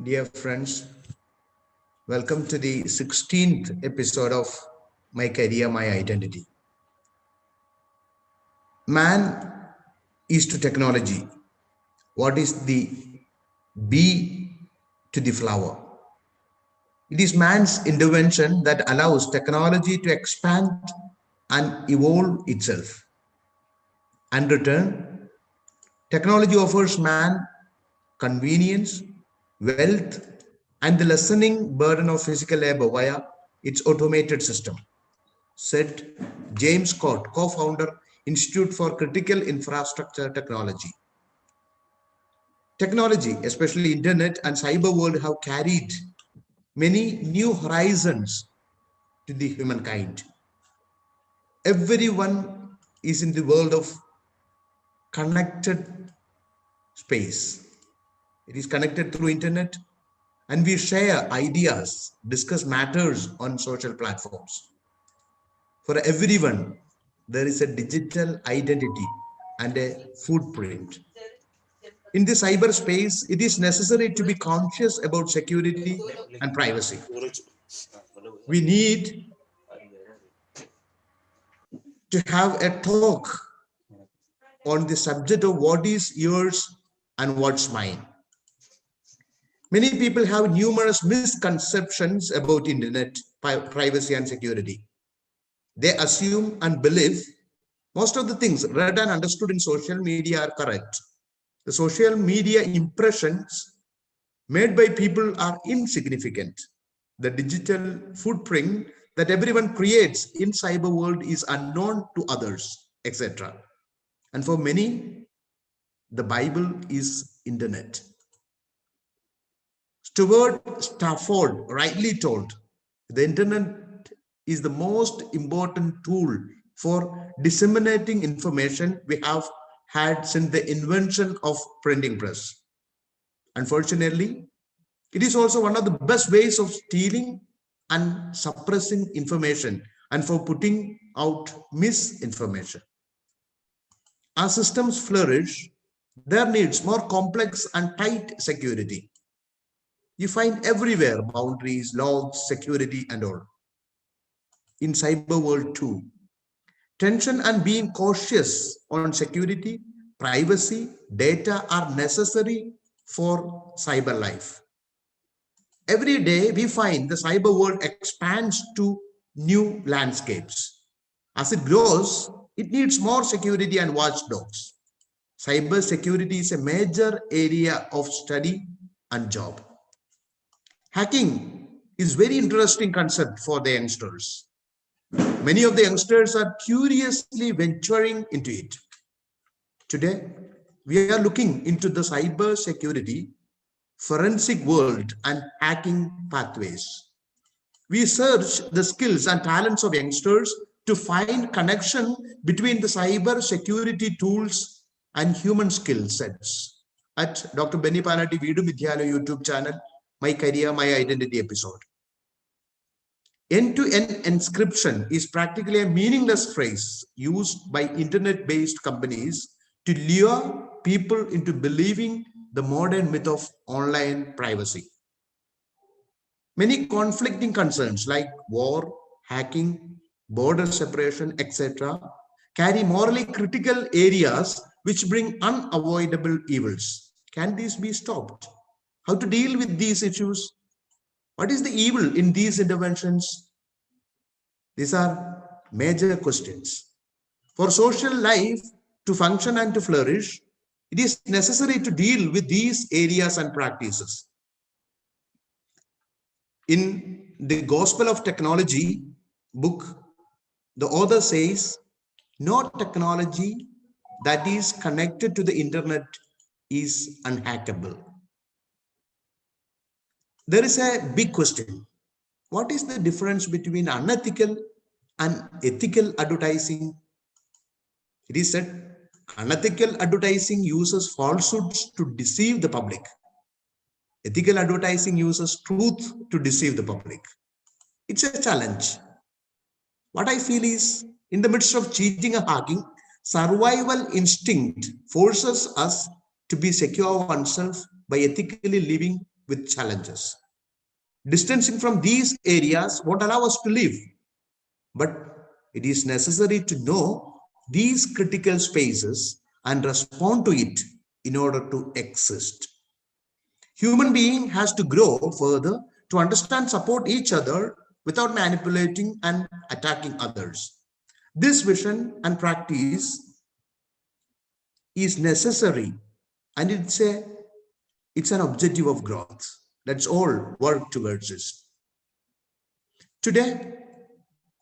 Dear friends, welcome to the 16th episode of My Career, My Identity. Man is to technology what is the bee to the flower. It is man's intervention that allows technology to expand and evolve itself. In return, technology offers man convenience, wealth, and the lessening burden of physical labor via its automated system, said James Scott, co-founder, Institute for Critical Infrastructure Technology. Technology, especially internet and cyber world, have carried many new horizons to the humankind. Everyone is in the world of connected space. It is connected through internet, and we share ideas, discuss matters on social platforms. For everyone, there is a digital identity and a footprint. In the cyberspace, it is necessary to be conscious about security and privacy. We need to have a talk on the subject of what is yours and what's mine. Many people have numerous misconceptions about internet, privacy, and security. They assume and believe most of the things read and understood in social media are correct. The social media impressions made by people are insignificant. The digital footprint that everyone creates in cyber world is unknown to others, etc. And for many, the Bible is internet. Stuart Stafford rightly told, the internet is the most important tool for disseminating information we have had since the invention of printing press. Unfortunately, it is also one of the best ways of stealing and suppressing information and for putting out misinformation. As systems flourish, there needs more complex and tight security. You find everywhere boundaries, logs, security, and all. In cyber world too, tension and being cautious on security, privacy, data are necessary for cyber life. Every day we find the cyber world expands to new landscapes. As it grows, it needs more security and watchdogs. Cyber security is a major area of study and job. Hacking is very interesting concept for the youngsters. Many of the youngsters are curiously venturing into it. Today, we are looking into the cyber security, forensic world, and hacking pathways. We search the skills and talents of youngsters to find connection between the cyber security tools and human skill sets at Dr. Benny Palatty veedum YouTube channel, My Career, My Identity episode. End-to-end encryption is practically a meaningless phrase used by internet-based companies to lure people into believing the modern myth of online privacy. Many conflicting concerns like war, hacking, border separation, etc. carry morally critical areas which bring unavoidable evils. Can these be stopped? How to deal with these issues? What is the evil in these interventions? These are major questions. For social life to function and to flourish, it is necessary to deal with these areas and practices. In the Gospel of Technology book, the author says, no technology that is connected to the internet is unhackable. There is a big question. What is the difference between unethical and ethical advertising? It is said unethical advertising uses falsehoods to deceive the public. Ethical advertising uses truth to deceive the public. It's a challenge. What I feel is, in the midst of cheating and hacking, survival instinct forces us to be secure oneself by ethically living with challenges. Distancing from these areas won't allow us to live, but it is necessary to know these critical spaces and respond to it in order to exist. Human being has to grow further to understand, support each other without manipulating and attacking others. This vision and practice is necessary, and it's an objective of growth. Let's all work towards this. Today,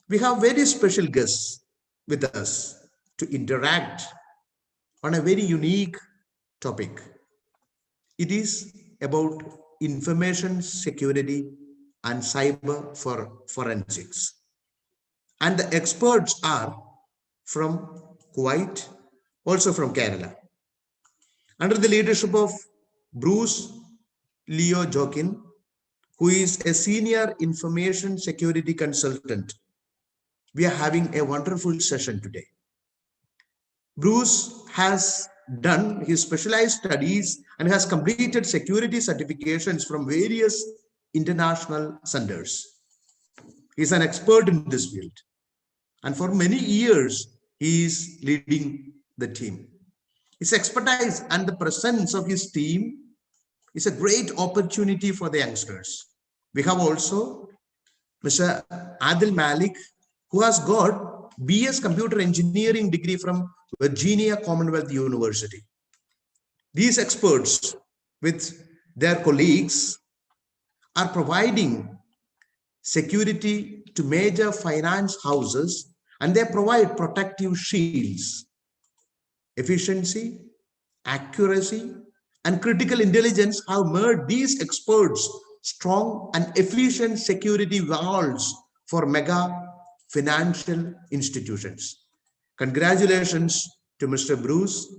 we have very special guests with us to interact on a very unique topic. It is about information security and cyber forensics. And the experts are from Kuwait, also from Kerala. Under the leadership of Bruce Leo Jokin, who is a senior information security consultant, we are having a wonderful session today. Bruce has done his specialized studies and has completed security certifications from various international centers. He is an expert in this field, and for many years, he is leading the team. His expertise and the presence of his team is a great opportunity for the youngsters. We have also Mr. Adil Malik, who has got BS Computer Engineering degree from Virginia Commonwealth University. These experts, with their colleagues, are providing security to major finance houses, and they provide protective shields. Efficiency, accuracy, and critical intelligence have made these experts strong and efficient security walls for mega financial institutions. Congratulations to Mr. Bruce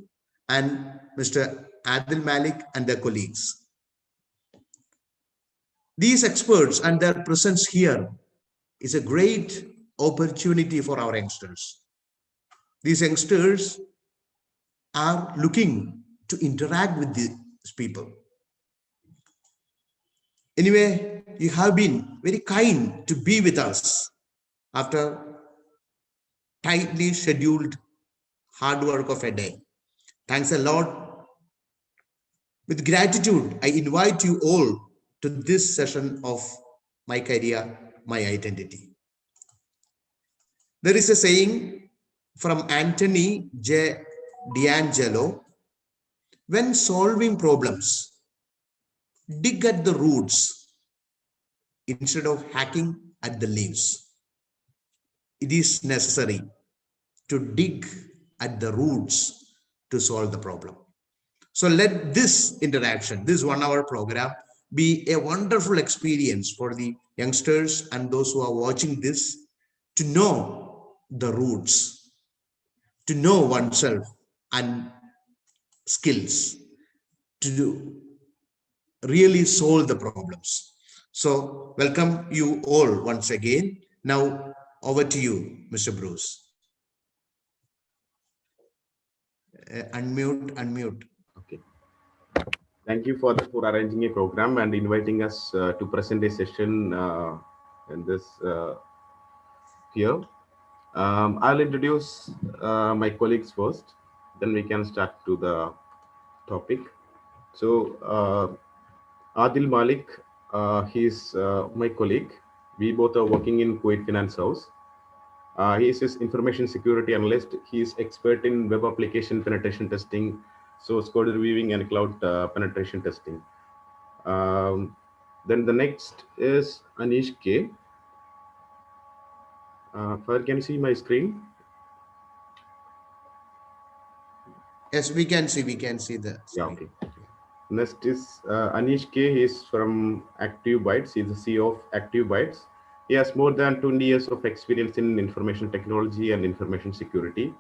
and Mr. Adil Malik and their colleagues. These experts and their presence here is a great opportunity for our youngsters. These youngsters are looking to interact with these people. Anyway, you have been very kind to be with us after tightly scheduled hard work of a day. Thanks a lot. With gratitude, I invite you all to this session of My Career, My Identity. There is a saying from Anthony J. D'Angelo: when solving problems, dig at the roots instead of hacking at the leaves. It is necessary to dig at the roots to solve the problem. So let this interaction, this 1 hour program, be a wonderful experience for the youngsters and those who are watching this to know the roots, to know oneself and skills, to really solve the problems. So welcome you all once again. Now over to you, Mr. Bruce. Unmute. Okay. Thank you for arranging a program and inviting us to present a session in this here. I'll introduce my colleagues first, then we can start to the topic. So Adil Malik, he's my colleague. We both are working in Kuwait Finance House. He is his information security analyst. He is expert in web application penetration testing, source code reviewing, and cloud penetration testing. Then the next is Anish K. Can you see my screen? Yes, we can see the screen. Yeah, okay. Next is Anish K. He is from Active Bytes. He is the CEO of Active Bytes. He has more than 20 years of experience in information technology and information security.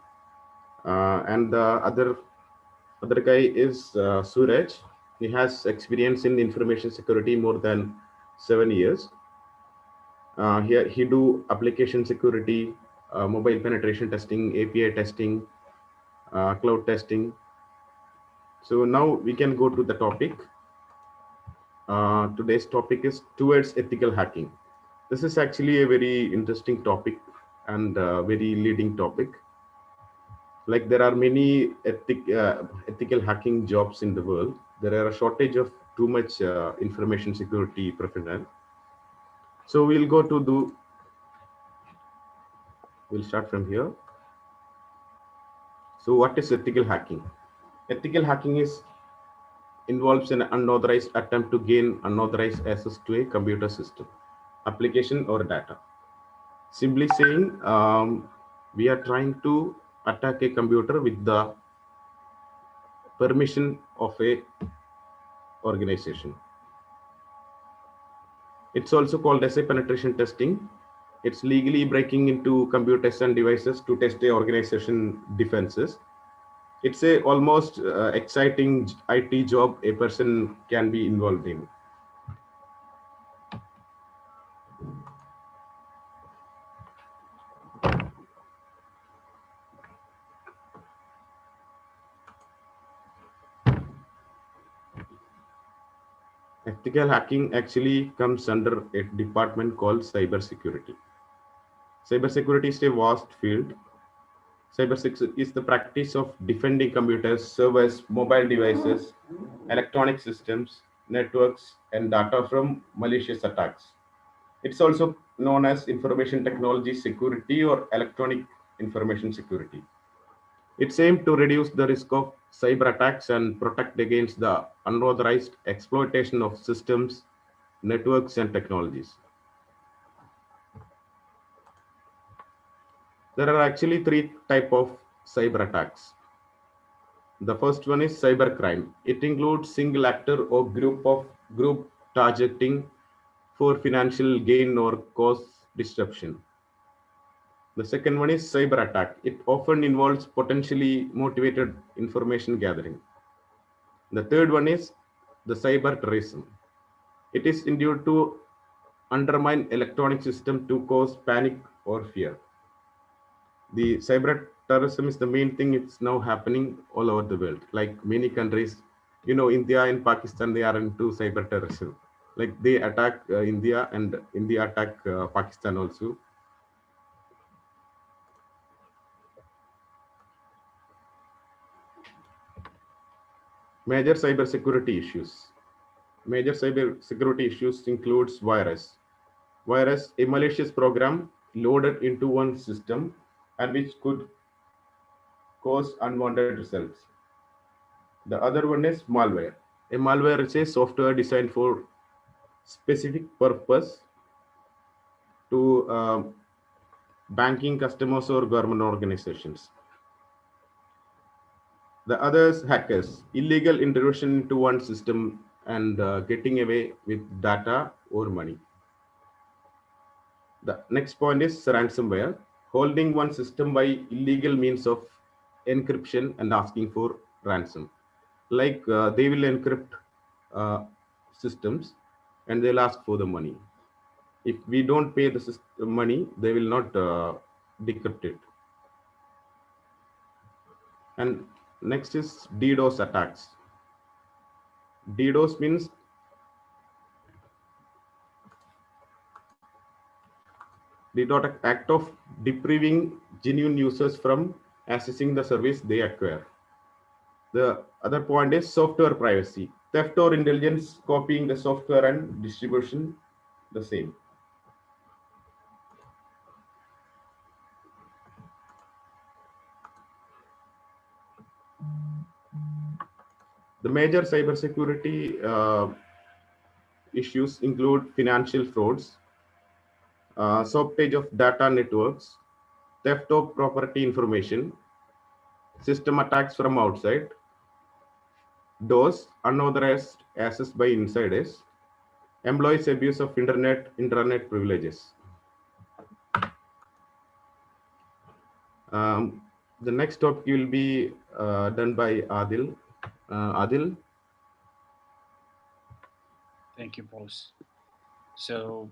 And the other guy is Suraj. He has experience in information security more than 7 years. Here he do application security, mobile penetration testing, API testing, cloud testing. So now we can go to the topic. Today's topic is towards ethical hacking. This is actually a very interesting topic and very leading topic. Like there are many ethical hacking jobs in the world. There are a shortage of too much information security professional. So we'll start from here. So what is ethical hacking? Ethical hacking involves an unauthorized attempt to gain unauthorized access to a computer system, application, or data. Simply saying, we are trying to attack a computer with the permission of a organization. It's also called as a penetration testing. It's legally breaking into computers and devices to test a organization defenses. It's a almost exciting IT job a person can be involved in. Ethical hacking actually comes under a department called cybersecurity. Cybersecurity is a vast field. Cybersecurity is the practice of defending computers, servers, mobile devices, electronic systems, networks, and data from malicious attacks. It's also known as information technology security or electronic information security. It's aimed to reduce the risk of cyber attacks and protect against the unauthorized exploitation of systems, networks, and technologies. There are actually three types of cyber attacks. The first one is cybercrime. It includes single actor or group targeting for financial gain or cause disruption. The second one is cyber attack. It often involves potentially motivated information gathering. The third one is the cyber terrorism. It is intended to undermine electronic system to cause panic or fear. The cyber terrorism is the main thing. It's now happening all over the world. Like many countries, India and Pakistan, they are into cyber terrorism. Like they attack India and India attack Pakistan also. Major cybersecurity issues. Major cybersecurity issues includes virus. Virus, a malicious program loaded into one system and which could cause unwanted results. The other one is malware. A malware is a software designed for specific purpose to banking customers or government organizations. The others, hackers, illegal intrusion into one system and getting away with data or money. The next point is ransomware, holding one system by illegal means of encryption and asking for ransom. Like they will encrypt systems and they'll ask for the money. If we don't pay the money, they will not decrypt it. And next is DDoS attacks. DDoS means the act of depriving genuine users from accessing the service they acquire. The other point is software privacy. Theft or intelligence copying the software and distribution the same. The major cybersecurity issues include financial frauds, sabotage of data networks, theft of property information, system attacks from outside, DOS, unauthorized access by insiders, employees' abuse of internet privileges. The next topic will be done by Adil. Adil. Thank you, boss. So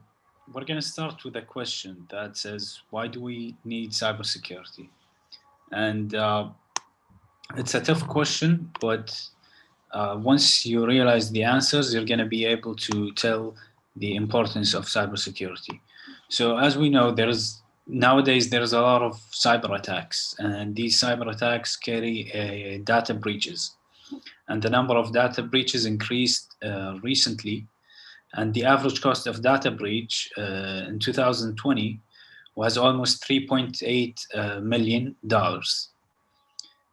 we're going to start with a question that says, why do we need cybersecurity? And it's a tough question, but once you realize the answers, you're going to be able to tell the importance of cybersecurity. So as we know, nowadays there's a lot of cyber attacks, and these cyber attacks carry data breaches. And the number of data breaches increased recently. And the average cost of data breach in 2020 was almost $3.8 million.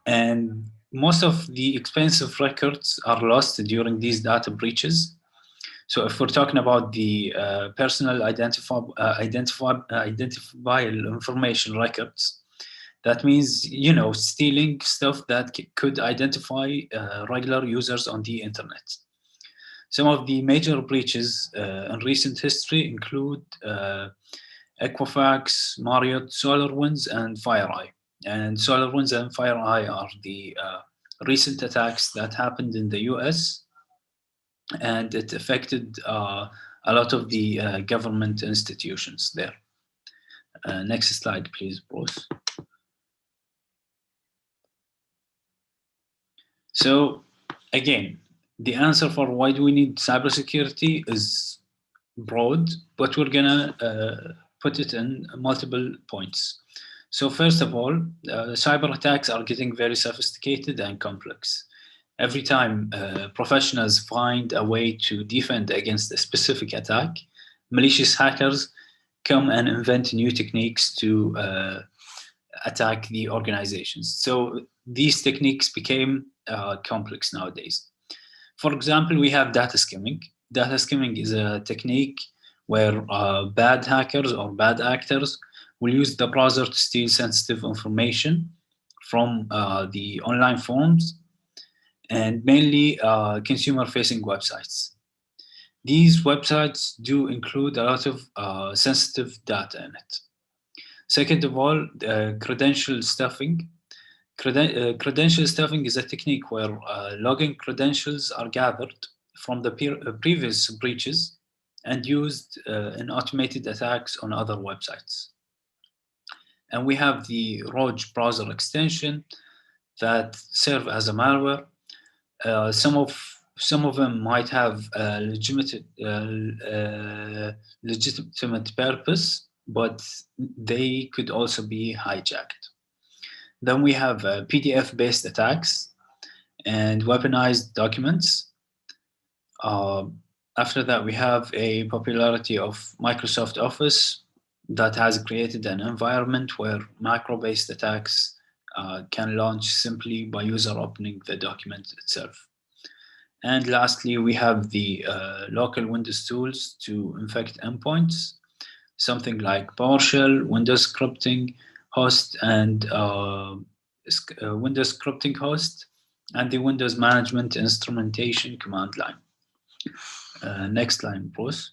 And most of the expensive records are lost during these data breaches. So if we're talking about the personal identifiable information records, that means, stealing stuff that could identify regular users on the internet. Some of the major breaches in recent history include Equifax, Marriott, SolarWinds, and FireEye. And SolarWinds and FireEye are the recent attacks that happened in the US, and it affected a lot of the government institutions there. Next slide, please, Bruce. So again, the answer for why do we need cybersecurity is broad, but we're gonna put it in multiple points. So first of all, cyber attacks are getting very sophisticated and complex. Every time professionals find a way to defend against a specific attack, malicious hackers come and invent new techniques to attack the organizations. So these techniques became complex nowadays. For example, we have data skimming. Data skimming is a technique where bad hackers or bad actors will use the browser to steal sensitive information from the online forums and mainly consumer-facing websites. These websites do include a lot of sensitive data in it. Second of all, credential stuffing. Credential stuffing is a technique where login credentials are gathered from the previous breaches and used in automated attacks on other websites. And we have the Rogue browser extension that serve as a malware. Some of them might have a legitimate purpose, but they could also be hijacked. Then we have PDF-based attacks and weaponized documents. After that, we have a popularity of Microsoft Office that has created an environment where macro-based attacks can launch simply by user opening the document itself. And lastly, we have the local Windows tools to infect endpoints, something like PowerShell, Windows scripting host, and Windows scripting host, and the Windows management instrumentation command line. Next line, Bruce.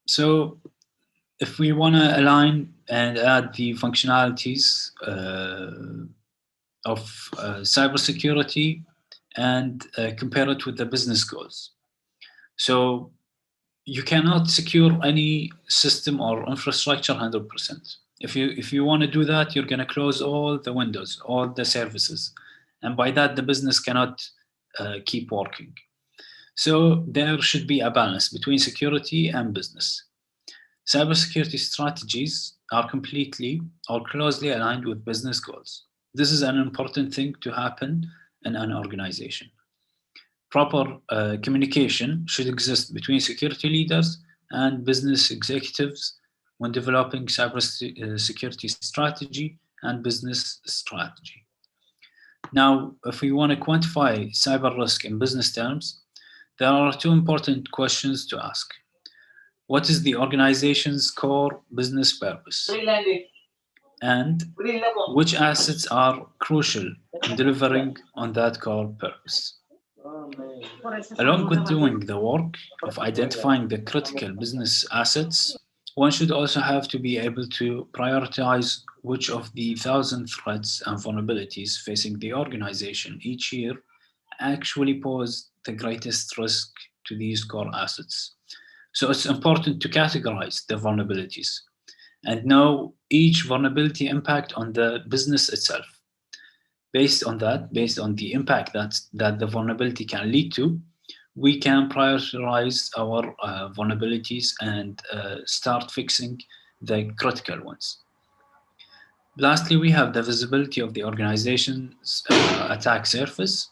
So if we want to align and add the functionalities of cybersecurity and compare it with the business goals. So you cannot secure any system or infrastructure 100%. If you want to do that, you're going to close all the windows, all the services. And by that, the business cannot keep working. So there should be a balance between security and business. Cybersecurity strategies are completely or closely aligned with business goals. This is an important thing to happen in an organization. Proper communication should exist between security leaders and business executives when developing cybersecurity strategy and business strategy. Now, if we want to quantify cyber risk in business terms, there are two important questions to ask. What is the organization's core business purpose? And which assets are crucial in delivering on that core purpose? Along with doing the work of identifying the critical business assets, one should also have to be able to prioritize which of the 1,000 threats and vulnerabilities facing the organization each year actually pose the greatest risk to these core assets. So it's important to categorize the vulnerabilities and know each vulnerability impact on the business itself. Based on that, based on the impact that the vulnerability can lead to, we can prioritize our vulnerabilities and start fixing the critical ones. Lastly, we have the visibility of the organization's attack surface.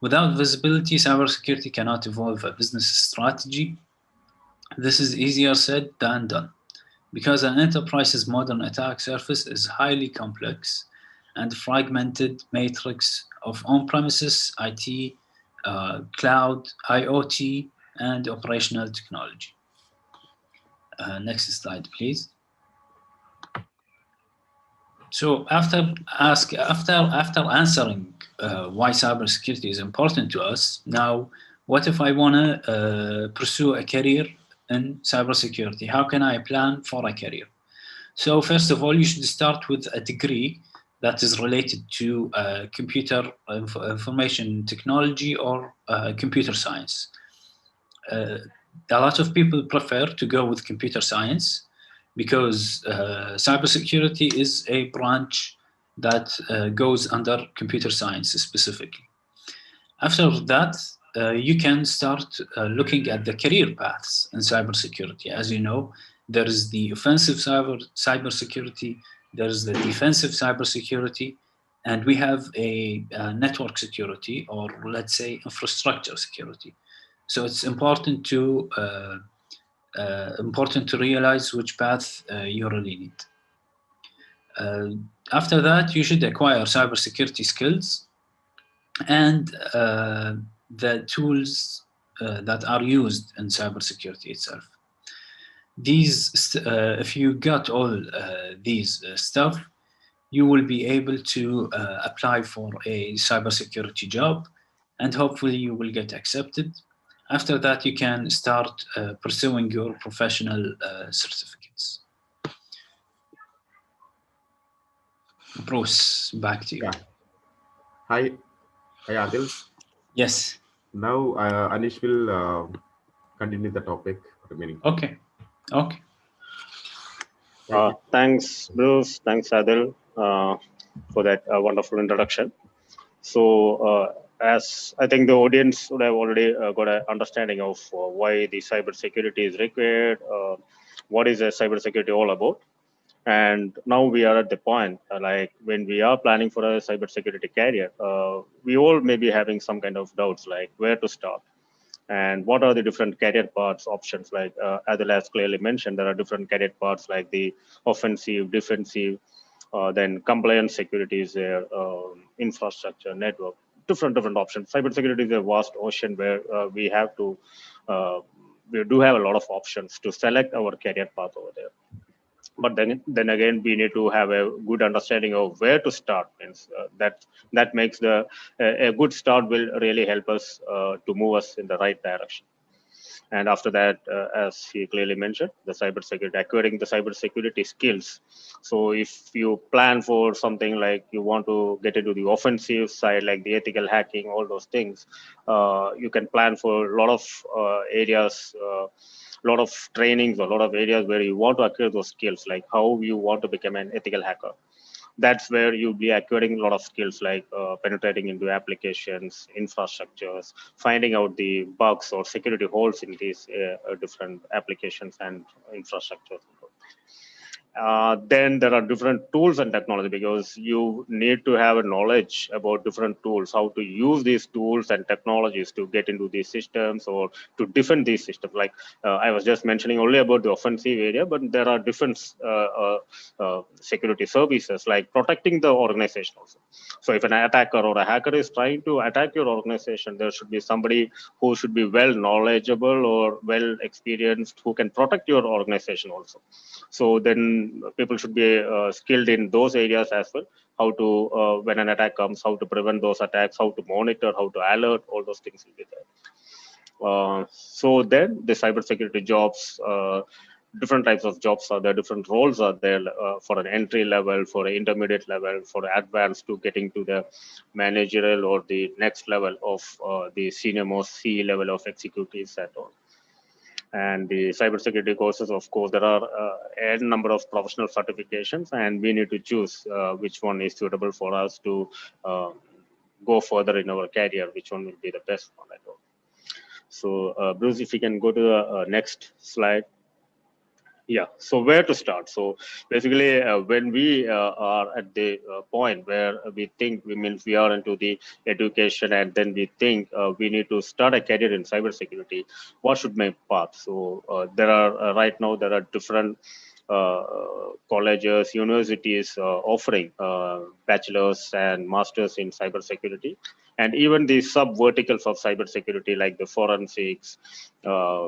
Without visibility, cybersecurity cannot evolve a business strategy. This is easier said than done, because an enterprise's modern attack surface is highly complex and fragmented matrix of on-premises, IT, cloud, IoT, and operational technology. Next slide, please. So after answering why cybersecurity is important to us, now what if I want to pursue a career in cybersecurity? How can I plan for a career? So first of all, you should start with a degree that is related to computer information technology or computer science. A lot of people prefer to go with computer science because cybersecurity is a branch that goes under computer science specifically. After that, you can start looking at the career paths in cybersecurity. As you know, there is the offensive cybersecurity, there is the defensive cybersecurity, and we have a network security, or let's say infrastructure security. So it's important to realize which path you really need. After that, you should acquire cybersecurity skills and the tools that are used in cybersecurity itself. These, if you got all these stuff, you will be able to apply for a cybersecurity job, and hopefully you will get accepted. After that, you can start pursuing your professional certificates. Bruce, back to you. Yeah. Hi, Adil. Yes. Now Anish will continue the topic remaining. Okay. Thanks, Bruce. Thanks, Adil, for that wonderful introduction. So, as I think the audience would have already got an understanding of why the cybersecurity is required, what is a cybersecurity all about. And now we are at the point, like when we are planning for a cybersecurity career, we all may be having some kind of doubts, like where to start and what are the different career paths options. Like Adil has clearly mentioned, there are different career paths like the offensive, defensive, then compliance security is there, infrastructure, network, different options. Cybersecurity is a vast ocean where we do have a lot of options to select our career path over there. But then again, we need to have a good understanding of where to start. Means that makes a good start will really help us to move us in the right direction. And after that, as he clearly mentioned, the cybersecurity, acquiring the cybersecurity skills. So if you plan for something like you want to get into the offensive side, like the ethical hacking, all those things, you can plan for a lot of areas, lot of trainings, a lot of areas where you want to acquire those skills, like how you want to become an ethical hacker. That's where you'll be acquiring a lot of skills, like penetrating into applications, infrastructures, finding out the bugs or security holes in these different applications and infrastructures. Then there are different tools and technology, because you need to have a knowledge about different tools, how to use these tools and technologies to get into these systems or to defend these systems. Like I was just mentioning only about the offensive area, but there are different security services like protecting the organization also. So if an attacker or a hacker is trying to attack your organization, there should be somebody who should be well knowledgeable or well experienced who can protect your organization also. So then people should be skilled in those areas as well, how to when an attack comes, how to prevent those attacks, how to monitor, how to alert, all those things will be there. So then the cybersecurity jobs, different types of jobs are there, different roles are there for an entry level, for an intermediate level, for advanced to getting to the managerial or the next level of the senior most C level of executives and all. And the cybersecurity courses, of course, there are a number of professional certifications, and we need to choose which one is suitable for us to go further in our career, which one will be the best one. I hope. So, Bruce, if you can go to the next slide. Yeah, so where to start? So basically, when we are at the point where we think we are into the education, and then we think we need to start a career in cybersecurity, what should my path? So there are right now there are different colleges, universities offering bachelors and masters in cybersecurity, and even the sub verticals of cybersecurity like the forensics,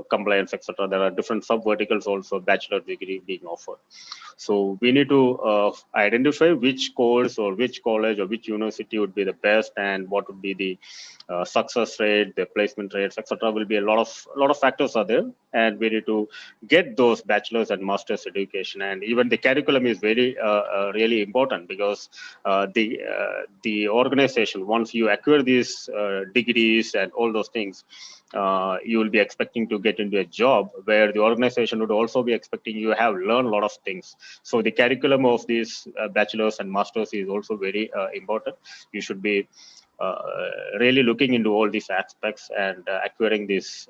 compliance, etc. There are different sub verticals also, bachelor degree being offered. So we need to identify which course or which college or which university would be the best, and what would be the success rate, the placement rates, etc. Will be a lot of factors are there, and we need to get those bachelor's and master's education. And even the curriculum is very really important, because the organization, once you acquire these degrees and all those things, you will be expecting to get into a job where the organization would also be expecting you have learned a lot of things. So the curriculum of these bachelor's and masters is also very important. You should be really looking into all these aspects and acquiring these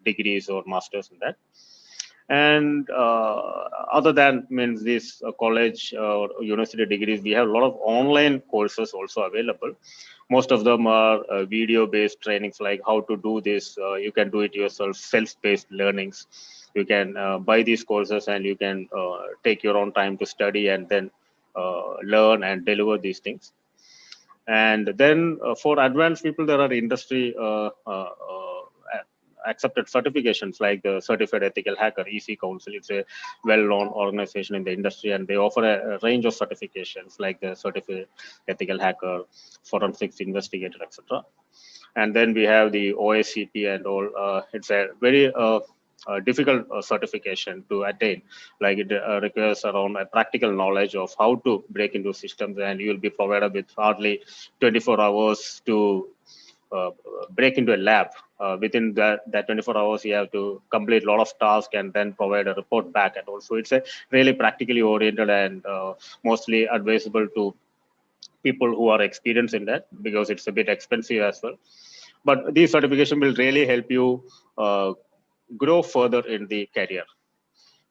degrees or masters in that. And other than means this college or university degrees, we have a lot of online courses also available. Most of them are video-based trainings, like how to do this. You can do it yourself, self-paced learnings. You can buy these courses, and you can take your own time to study and then learn and deliver these things. And then for advanced people, there are industry accepted certifications like the Certified Ethical Hacker, EC Council. It's a well-known organization in the industry, and they offer a range of certifications like the Certified Ethical Hacker, Forensics Investigator, etc. And then we have the OSCP and all. It's a very difficult certification to attain. Like it requires around a practical knowledge of how to break into systems, and you will be provided with hardly 24 hours to break into a lab. Within that 24 hours, you have to complete a lot of tasks and then provide a report back. And also, it's a really practically oriented and mostly advisable to people who are experienced in that, because it's a bit expensive as well. But these certification will really help you grow further in the career.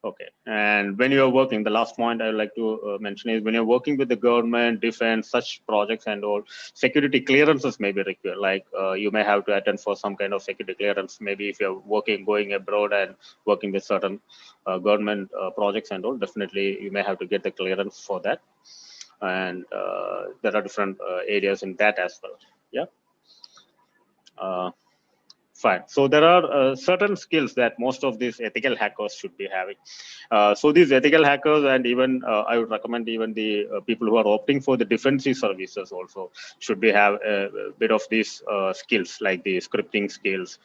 Okay, and when you're working, the last point I would like to mention is when you're working with the government, defense, such projects and all, security clearances may be required. Like you may have to attend for some kind of security clearance. Maybe if you're going abroad and working with certain government projects and all, definitely you may have to get the clearance for that. And there are different areas in that as well. Yeah. Fine. So there are certain skills that most of these ethical hackers should be having. So these ethical hackers, and even I would recommend even the people who are opting for the defensive services also should be have a bit of these skills, like the scripting skills,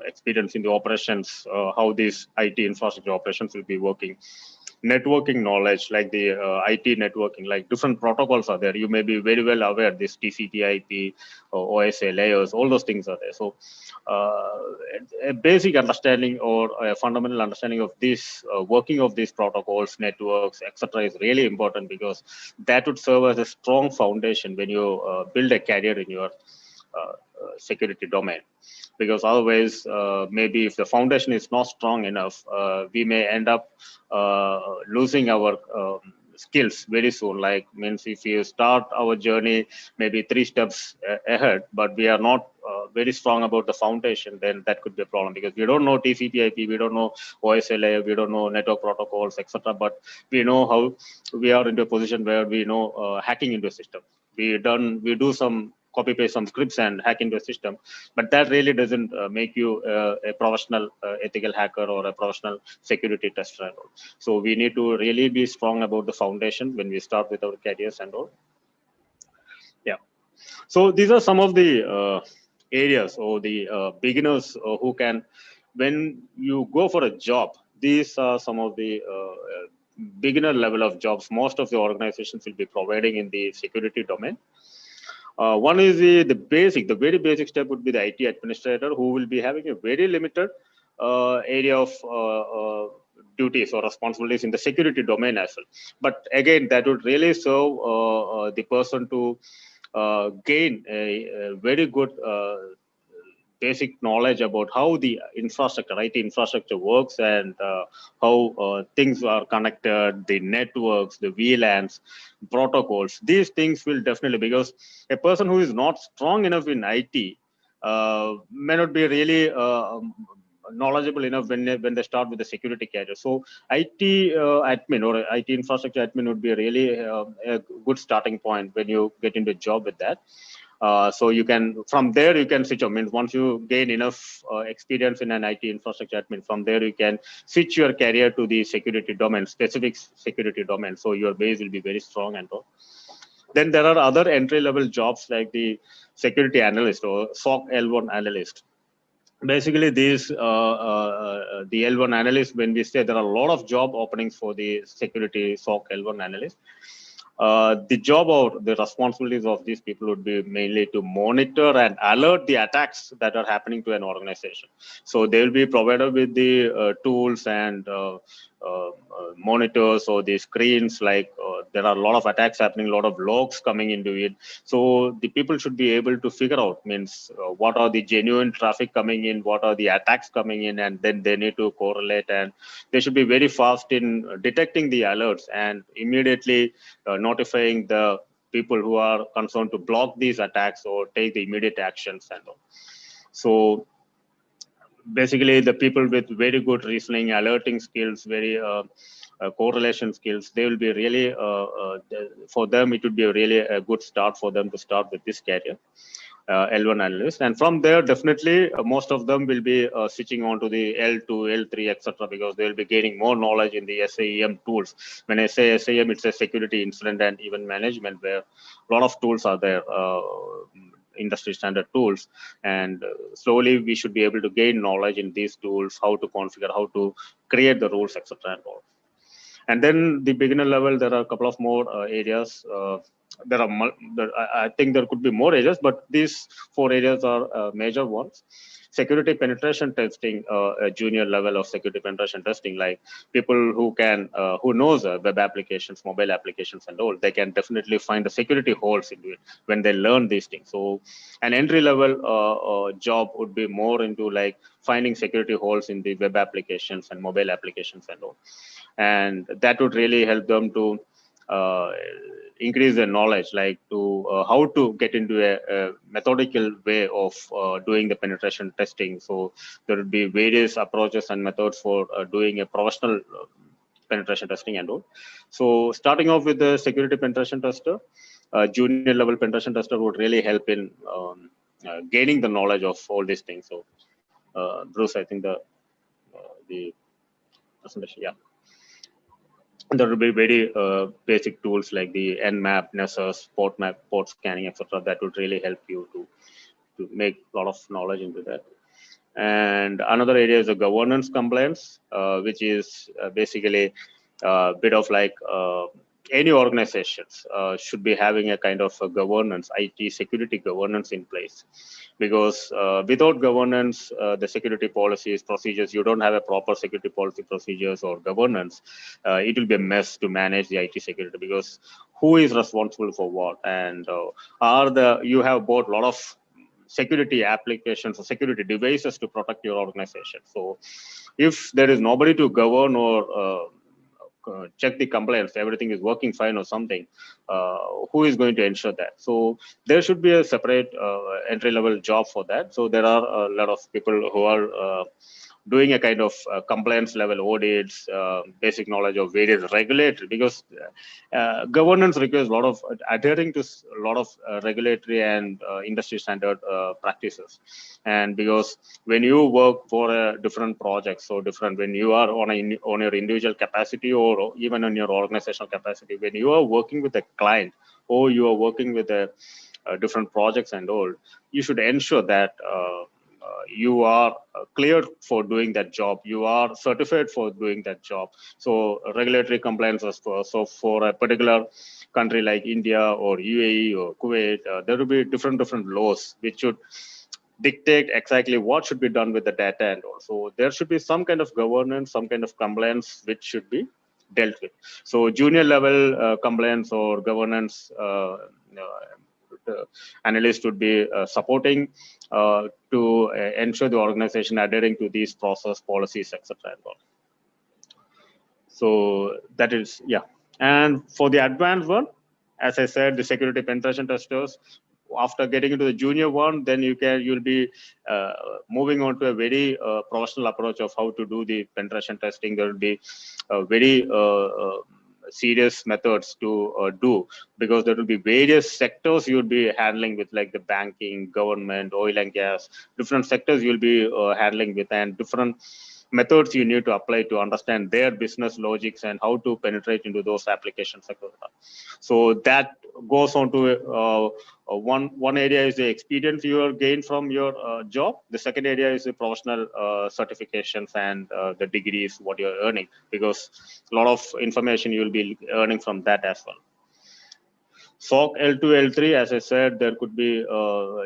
experience in the operations, how these IT infrastructure operations will be working. Networking knowledge, like the IT networking, like different protocols are there. You may be very well aware this TCP/IP, OSA layers, all those things are there. So a basic understanding or a fundamental understanding of this working of these protocols, networks, etc. is really important, because that would serve as a strong foundation when you build a career in your security domain. Because otherwise, maybe if the foundation is not strong enough, we may end up losing our skills very soon. Like means if you start our journey maybe 3 steps ahead, but we are not very strong about the foundation, then that could be a problem, because we don't know TCP/IP, we don't know OSA layer, we don't know network protocols, etc. But we know how we are into a position where we know hacking into a system. We do some copy paste some scripts and hack into a system, but that really doesn't make you a professional ethical hacker or a professional security tester and all. So we need to really be strong about the foundation when we start with our careers and all. Yeah. So these are some of the areas or the beginners who can, when you go for a job, these are some of the beginner level of jobs most of the organizations will be providing in the security domain. One is the very basic step would be the IT administrator, who will be having a very limited area of duties or responsibilities in the security domain as well. But again, that would really serve the person to gain a very good basic knowledge about how the infrastructure, IT infrastructure works, and how things are connected, the networks, the VLANs, protocols. These things will definitely, because a person who is not strong enough in IT may not be really knowledgeable enough when they start with the security career. So IT admin or IT infrastructure admin would be really a good starting point when you get into a job with that. So you can, from there you can switch. I mean, once you gain enough experience in an IT infrastructure admin, from there you can switch your career to the security domain, specific security domain. So your base will be very strong and all. Then there are other entry-level jobs like the security analyst or SOC L1 analyst. Basically, these the L1 analyst, when we say there are a lot of job openings for the security SOC L1 analyst, the job or the responsibilities of these people would be mainly to monitor and alert the attacks that are happening to an organization. So they will be provided with the tools and monitors or the screens, like there are a lot of attacks happening, a lot of logs coming into it. So the people should be able to figure out, means what are the genuine traffic coming in, what are the attacks coming in, and then they need to correlate, and they should be very fast in detecting the alerts and immediately notifying the people who are concerned to block these attacks or take the immediate actions and all. So basically, the people with very good reasoning, alerting skills, very correlation skills, they will be really, for them, it would be really a good start for them to start with this career, L1 analyst. And from there, definitely, most of them will be switching on to the L2, L3, etc., because they will be gaining more knowledge in the SAEM tools. When I say SAEM, it's a security incident and event management, where a lot of tools are there. Industry standard tools, and slowly we should be able to gain knowledge in these tools, how to configure, how to create the rules, etc. and all. And then the beginner level, there are a couple of more areas. I think there could be more areas, but these 4 areas are major ones. Security penetration testing, a junior level of security penetration testing, like people who can, who knows web applications, mobile applications and all, they can definitely find the security holes into it when they learn these things. So an entry level job would be more into like finding security holes in the web applications and mobile applications and all. And that would really help them to increase their knowledge, like to how to get into a methodical way of doing the penetration testing. So there would be various approaches and methods for doing a professional penetration testing and all. So starting off with the security penetration tester, junior level penetration tester would really help in gaining the knowledge of all these things. So Bruce, I think the presentation, yeah. There will be very basic tools like the Nmap, Nessus, port map, port scanning, etc. That would really help you to make a lot of knowledge into that. And another area is the governance compliance, which is basically a bit of like any organizations should be having a kind of a governance, IT security governance in place. Because without governance, the security policies, procedures, you don't have a proper security policy, procedures, or governance, it will be a mess to manage the IT security, because who is responsible for what? And you have bought a lot of security applications or security devices to protect your organization. So if there is nobody to govern or check the compliance, everything is working fine or something, who is going to ensure that? So there should be a separate entry-level job for that. So there are a lot of people who are doing a kind of compliance level audits, basic knowledge of various regulatory, because governance requires a lot of adhering to a lot of regulatory and industry standard practices. And because when you work for a different project, so different when you are on your individual capacity or even on your organizational capacity, when you are working with a client or you are working with a different projects and all, you should ensure that you are cleared for doing that job, you are certified for doing that job. So regulatory compliances for a particular country like India or UAE or Kuwait, there will be different laws which should dictate exactly what should be done with the data, and also there should be some kind of governance, some kind of compliance which should be dealt with. So junior level compliance or governance analyst would be supporting to ensure the organization adhering to these process policies, etc. So that is, yeah. And for the advanced one, as I said, the security penetration testers, after getting into the junior one, then you'll be moving on to a very professional approach of how to do the penetration testing. There will be very serious methods to do, because there will be various sectors you'll be handling with, like the banking, government, oil and gas, different sectors you'll be handling with, and different methods you need to apply to understand their business logics and how to penetrate into those applications. So that goes on to one area is the experience you are gained from your job. The second area is the professional certifications and the degrees what you're earning, because a lot of information you'll be earning from that as well. SOC L2, L3, as I said, there could be,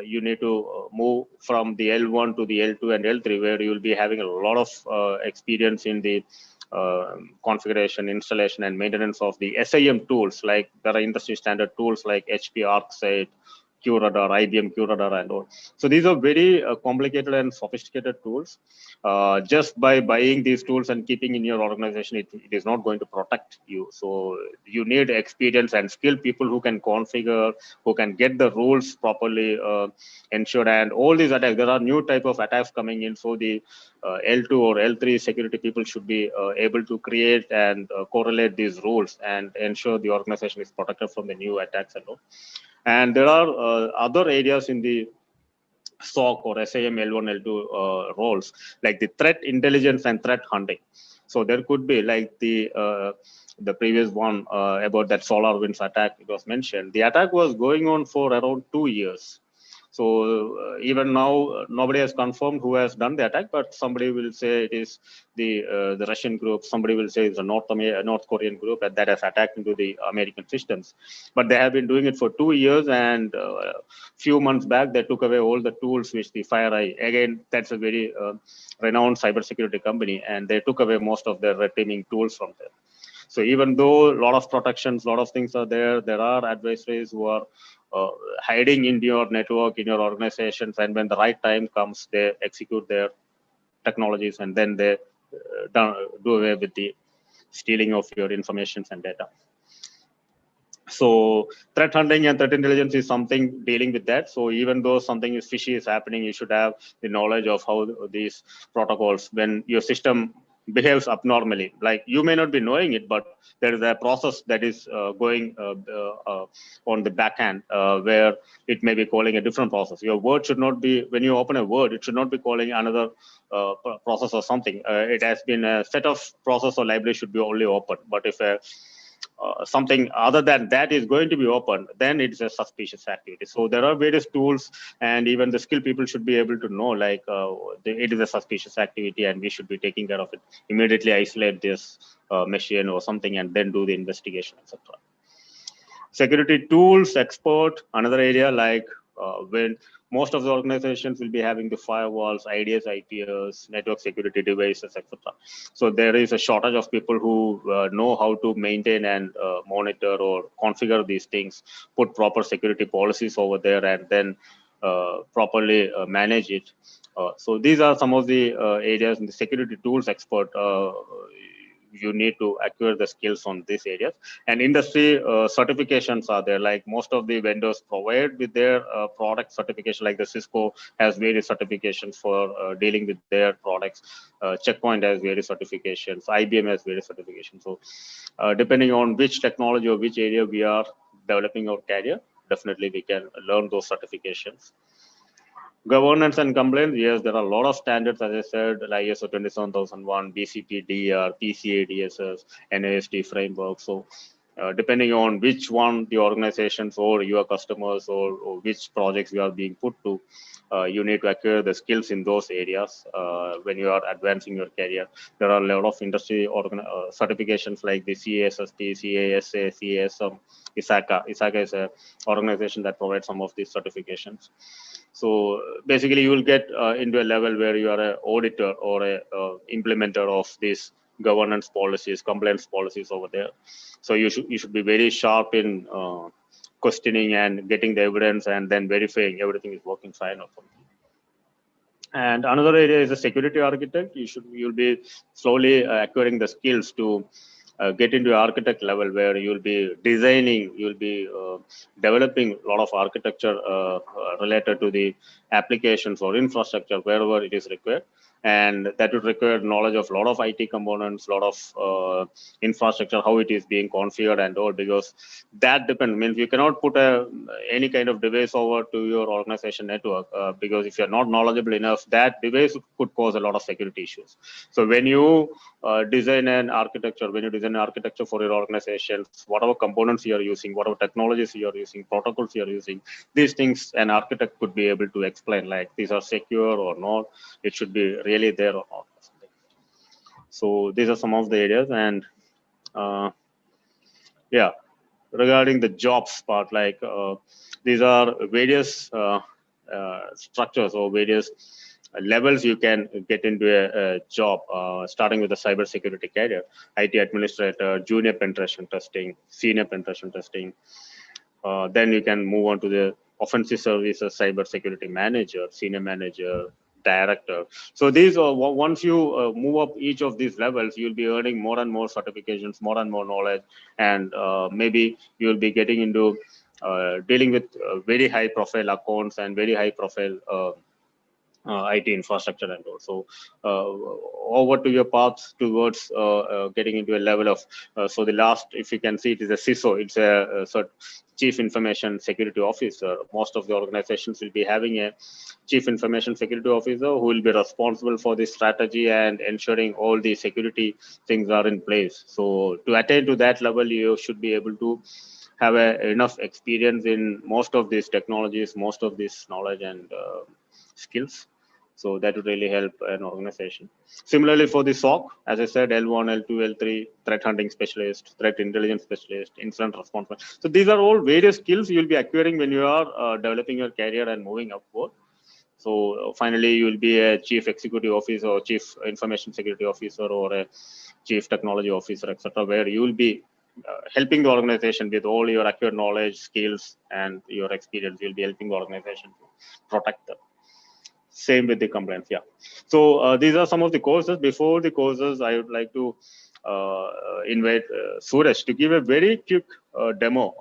you need to move from the L1 to the L2 and L3, where you will be having a lot of experience in the configuration, installation, and maintenance of the SIM tools. Like there are industry standard tools like HP ArcSight, QRadar, IBM QRadar, and all. So these are very complicated and sophisticated tools. Just by buying these tools and keeping in your organization, it is not going to protect you. So you need experience and skilled people who can configure, who can get the rules properly ensured, and all these attacks. There are new type of attacks coming in. So the L2 or L3 security people should be able to create and correlate these rules and ensure the organization is protected from the new attacks and all. And there are other areas in the SOC or SIM L1, L2 roles, like the threat intelligence and threat hunting. So there could be like the previous one about that SolarWinds attack, it was mentioned. The attack was going on for around 2 years. So even now, nobody has confirmed who has done the attack, but somebody will say it is the Russian group. Somebody will say it's a North Korean group that has attacked into the American systems. But they have been doing it for 2 years, and few months back they took away all the tools which the FireEye. Again, that's a very renowned cybersecurity company, and they took away most of their red teaming tools from there. So even though a lot of protections, a lot of things are there, there are adversaries who are hiding in your network, in your organizations, and when the right time comes, they execute their technologies, and then they do away with the stealing of your information and data. So threat hunting and threat intelligence is something dealing with that. So even though something is fishy is happening, you should have the knowledge of how these protocols, when your system behaves abnormally, like you may not be knowing it, but there is a process that is going on the back end where it may be calling a different process. Your word should not be, when you open a word, it should not be calling another process or something. It has been a set of process or library should be only open. But if something other than that is going to be open, then it's a suspicious activity. So there are various tools, and even the skilled people should be able to know, like it is a suspicious activity and we should be taking care of it. Immediately isolate this machine or something and then do the investigation, etc. Security tools expert, another area, like when most of the organizations will be having the firewalls, IDS, IPS, network security devices, etc. So there is a shortage of people who know how to maintain and monitor or configure these things, put proper security policies over there, and then properly manage it. So these are some of the areas in the security tools expert. You need to acquire the skills on these areas, and industry certifications are there. Like most of the vendors provide with their product certification, like the Cisco has various certifications for dealing with their products. Checkpoint has various certifications. IBM has various certifications. So depending on which technology or which area we are developing our career, definitely we can learn those certifications. Governance and compliance, yes, there are a lot of standards, as I said, like ISO 27001, BCP, DR, PCA, DSS, NASD framework. So depending on which one the organizations or your customers or which projects you are being put to, you need to acquire the skills in those areas when you are advancing your career. There are a lot of industry certifications like the CASSP, CASA, CASM, ISACA. ISACA is a organization that provides some of these certifications. So basically, you will get into a level where you are an auditor or a implementer of these governance policies, compliance policies over there. So you should be very sharp in questioning and getting the evidence and then verifying everything is working fine or something. And another area is a security architect. You'll be slowly acquiring the skills to get into architect level where you'll be designing, you'll be developing a lot of architecture related to the applications or infrastructure wherever it is required. And that would require knowledge of a lot of IT components, a lot of infrastructure, how it is being configured and all, because that depends. I mean, you cannot put any kind of device over to your organization network because if you're not knowledgeable enough, that device could cause a lot of security issues. So when you design an architecture, for your organizations, whatever components you are using, whatever technologies you are using, protocols you are using, these things an architect could be able to explain, like these are secure or not, it should be really there or not. So these are some of the areas. And yeah, regarding the jobs part, like these are various structures or various levels you can get into a job, starting with the cybersecurity career, IT administrator, junior penetration testing, senior penetration testing. Then you can move on to the offensive services, cybersecurity manager, senior manager, director. So these are, once you move up each of these levels, you'll be earning more and more certifications, more and more knowledge, and maybe you'll be getting into dealing with very high profile accounts and very high profile IT infrastructure and also over to your paths towards getting into a level of so the last, if you can see, it is a CISO, it's a chief information security officer. Most of the organizations will be having a chief information security officer who will be responsible for the strategy and ensuring all the security things are in place. So to attain to that level, you should be able to have enough experience in most of these technologies, most of this knowledge and skills. So that would really help an organization. Similarly, for the SOC, as I said, L1, L2, L3, threat hunting specialist, threat intelligence specialist, incident response. So these are all various skills you'll be acquiring when you are developing your career and moving upward. So finally, you will be a chief executive officer or chief information security officer or a chief technology officer, etc., where you will be helping the organization with all your acquired knowledge, skills, and your experience. You'll be helping the organization to protect them. Same with the compliance. Yeah. So these are some of the courses. Before the courses, I would like to invite Suresh to give a very quick demo,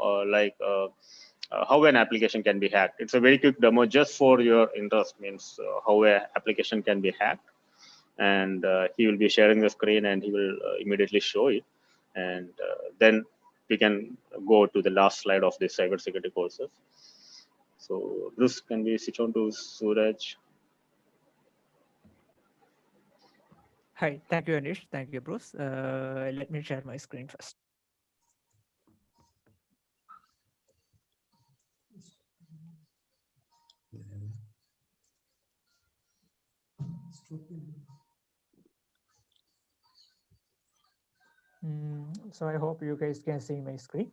how an application can be hacked. It's a very quick demo just for your interest, means how an application can be hacked. And he will be sharing the screen and he will immediately show it. And then we can go to the last slide of the cybersecurity courses. So Bruce, can we switch on to Suraj? Hi, thank you, Anish. Thank you, Bruce. Let me share my screen first. So I hope you guys can see my screen.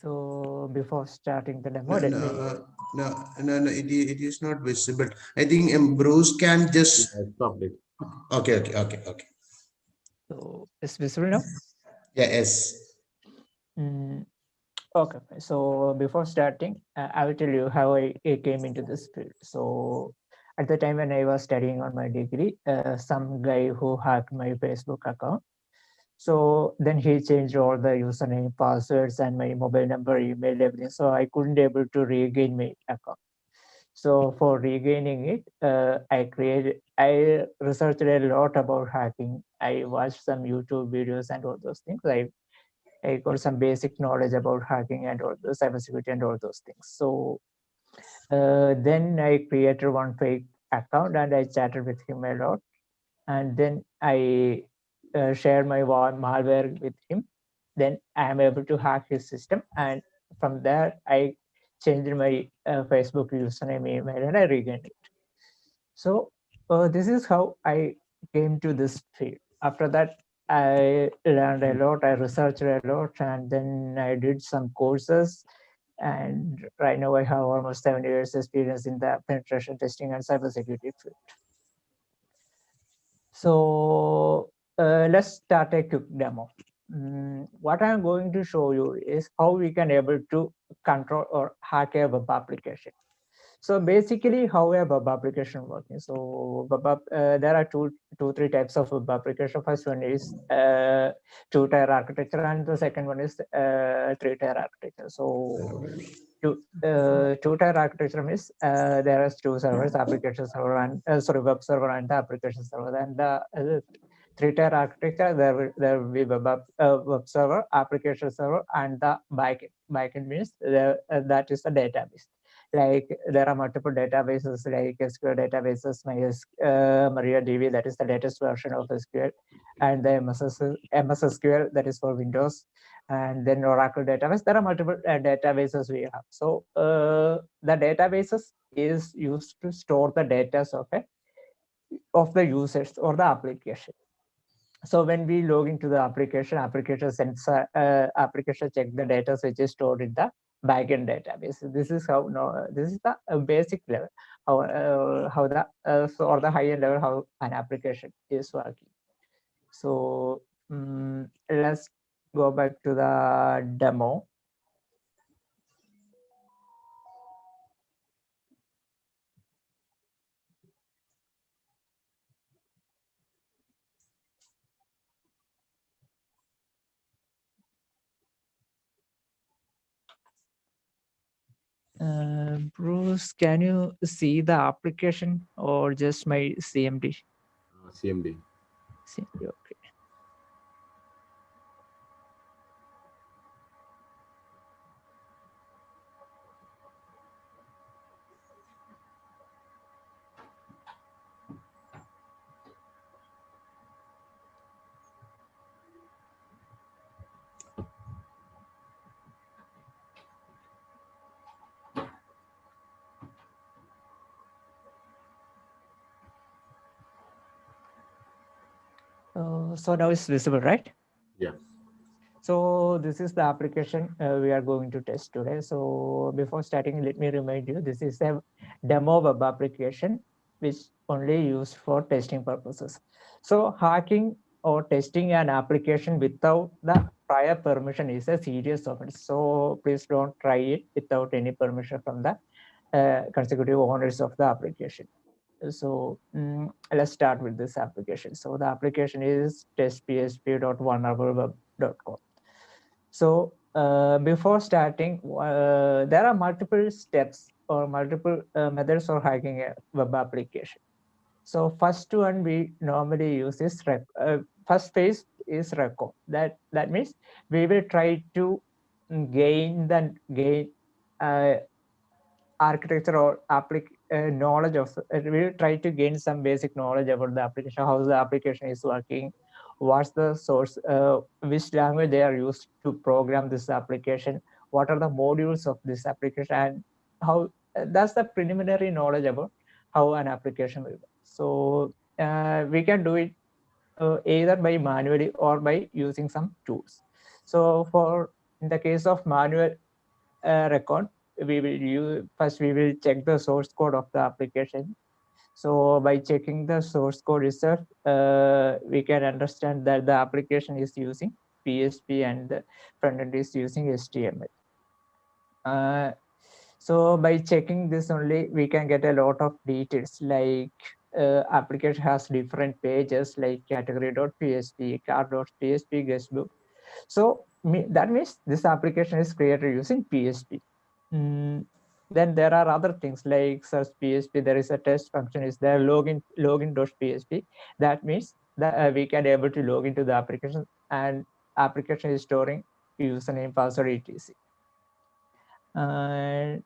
So before starting the demo, no, it is not visible. I think Bruce can just Stop it. okay. So it's visible now? Yeah, yes. Okay, so before starting, I will tell you how I came into this field. So at the time when I was studying on my degree, some guy who hacked my Facebook account. So then he changed all the username, passwords, and my mobile number, email, everything. So I couldn't able to regain my account. So for regaining it, I researched a lot about hacking. I watched some YouTube videos and all those things. I got some basic knowledge about hacking and all the cybersecurity and all those things. So then I created one fake account and I chatted with him a lot. And then I shared my malware with him. Then I am able to hack his system. And from there, I changed my Facebook username, email, and I regained it. So this is how I came to this field. After that, I learned a lot, I researched a lot, and then I did some courses. And right now I have almost 7 years experience in the penetration testing and cybersecurity field. So let's start a quick demo. What I'm going to show you is how we can able to control or hack a web application. So basically, how a web application working. So there are three types of web application. First one is two-tier architecture, and the second one is three-tier architecture. So two-tier architecture means there are two servers, application server and web server and the application server. And the three-tier architecture, there will be web server, application server, and the backend. Backend means that is the database. Like there are multiple databases like SQL databases, MariaDB, that is the latest version of SQL, and the MS SQL, that is for Windows, and then Oracle database. There are multiple databases we have. So the databases is used to store the data of the users or the application. So when we log into the application sends application check the data which is stored in the backend database. This is how this is the basic level how the or the higher level how an application is working. So let's go back to the demo. Bruce, can you see the application or just my CMD? CMD. CMD, okay. So now it's visible, right? Yeah. So this is the application we are going to test today. So before starting, let me remind you, this is a demo web application which only used for testing purposes. So hacking or testing an application without the prior permission is a serious offense. So please don't try it without any permission from the consecutive owners of the application. So let's start with this application. So the application is testphp.vulnerable.web.com. So before starting, there are multiple steps or multiple methods for hacking a web application. So first one we normally use is first phase is record. That means we will try to gain architecture or knowledge of we'll try to gain some basic knowledge about the application, how the application is working, what's the source, which language they are used to program this application, what are the modules of this application, and how that's the preliminary knowledge about how an application will work. So we can do it either by manually or by using some tools. So in the case of manual record, we will check the source code of the application. So by checking the source code itself, we can understand that the application is using PHP and the front end is using HTML. So by checking this only, we can get a lot of details like application has different pages like category.php, car.php, guestbook. So that means this application is created using PHP. Then there are other things like search PHP. There is a test function is there, login.php. That means that we can able to log into the application and application is storing username, password, etc. And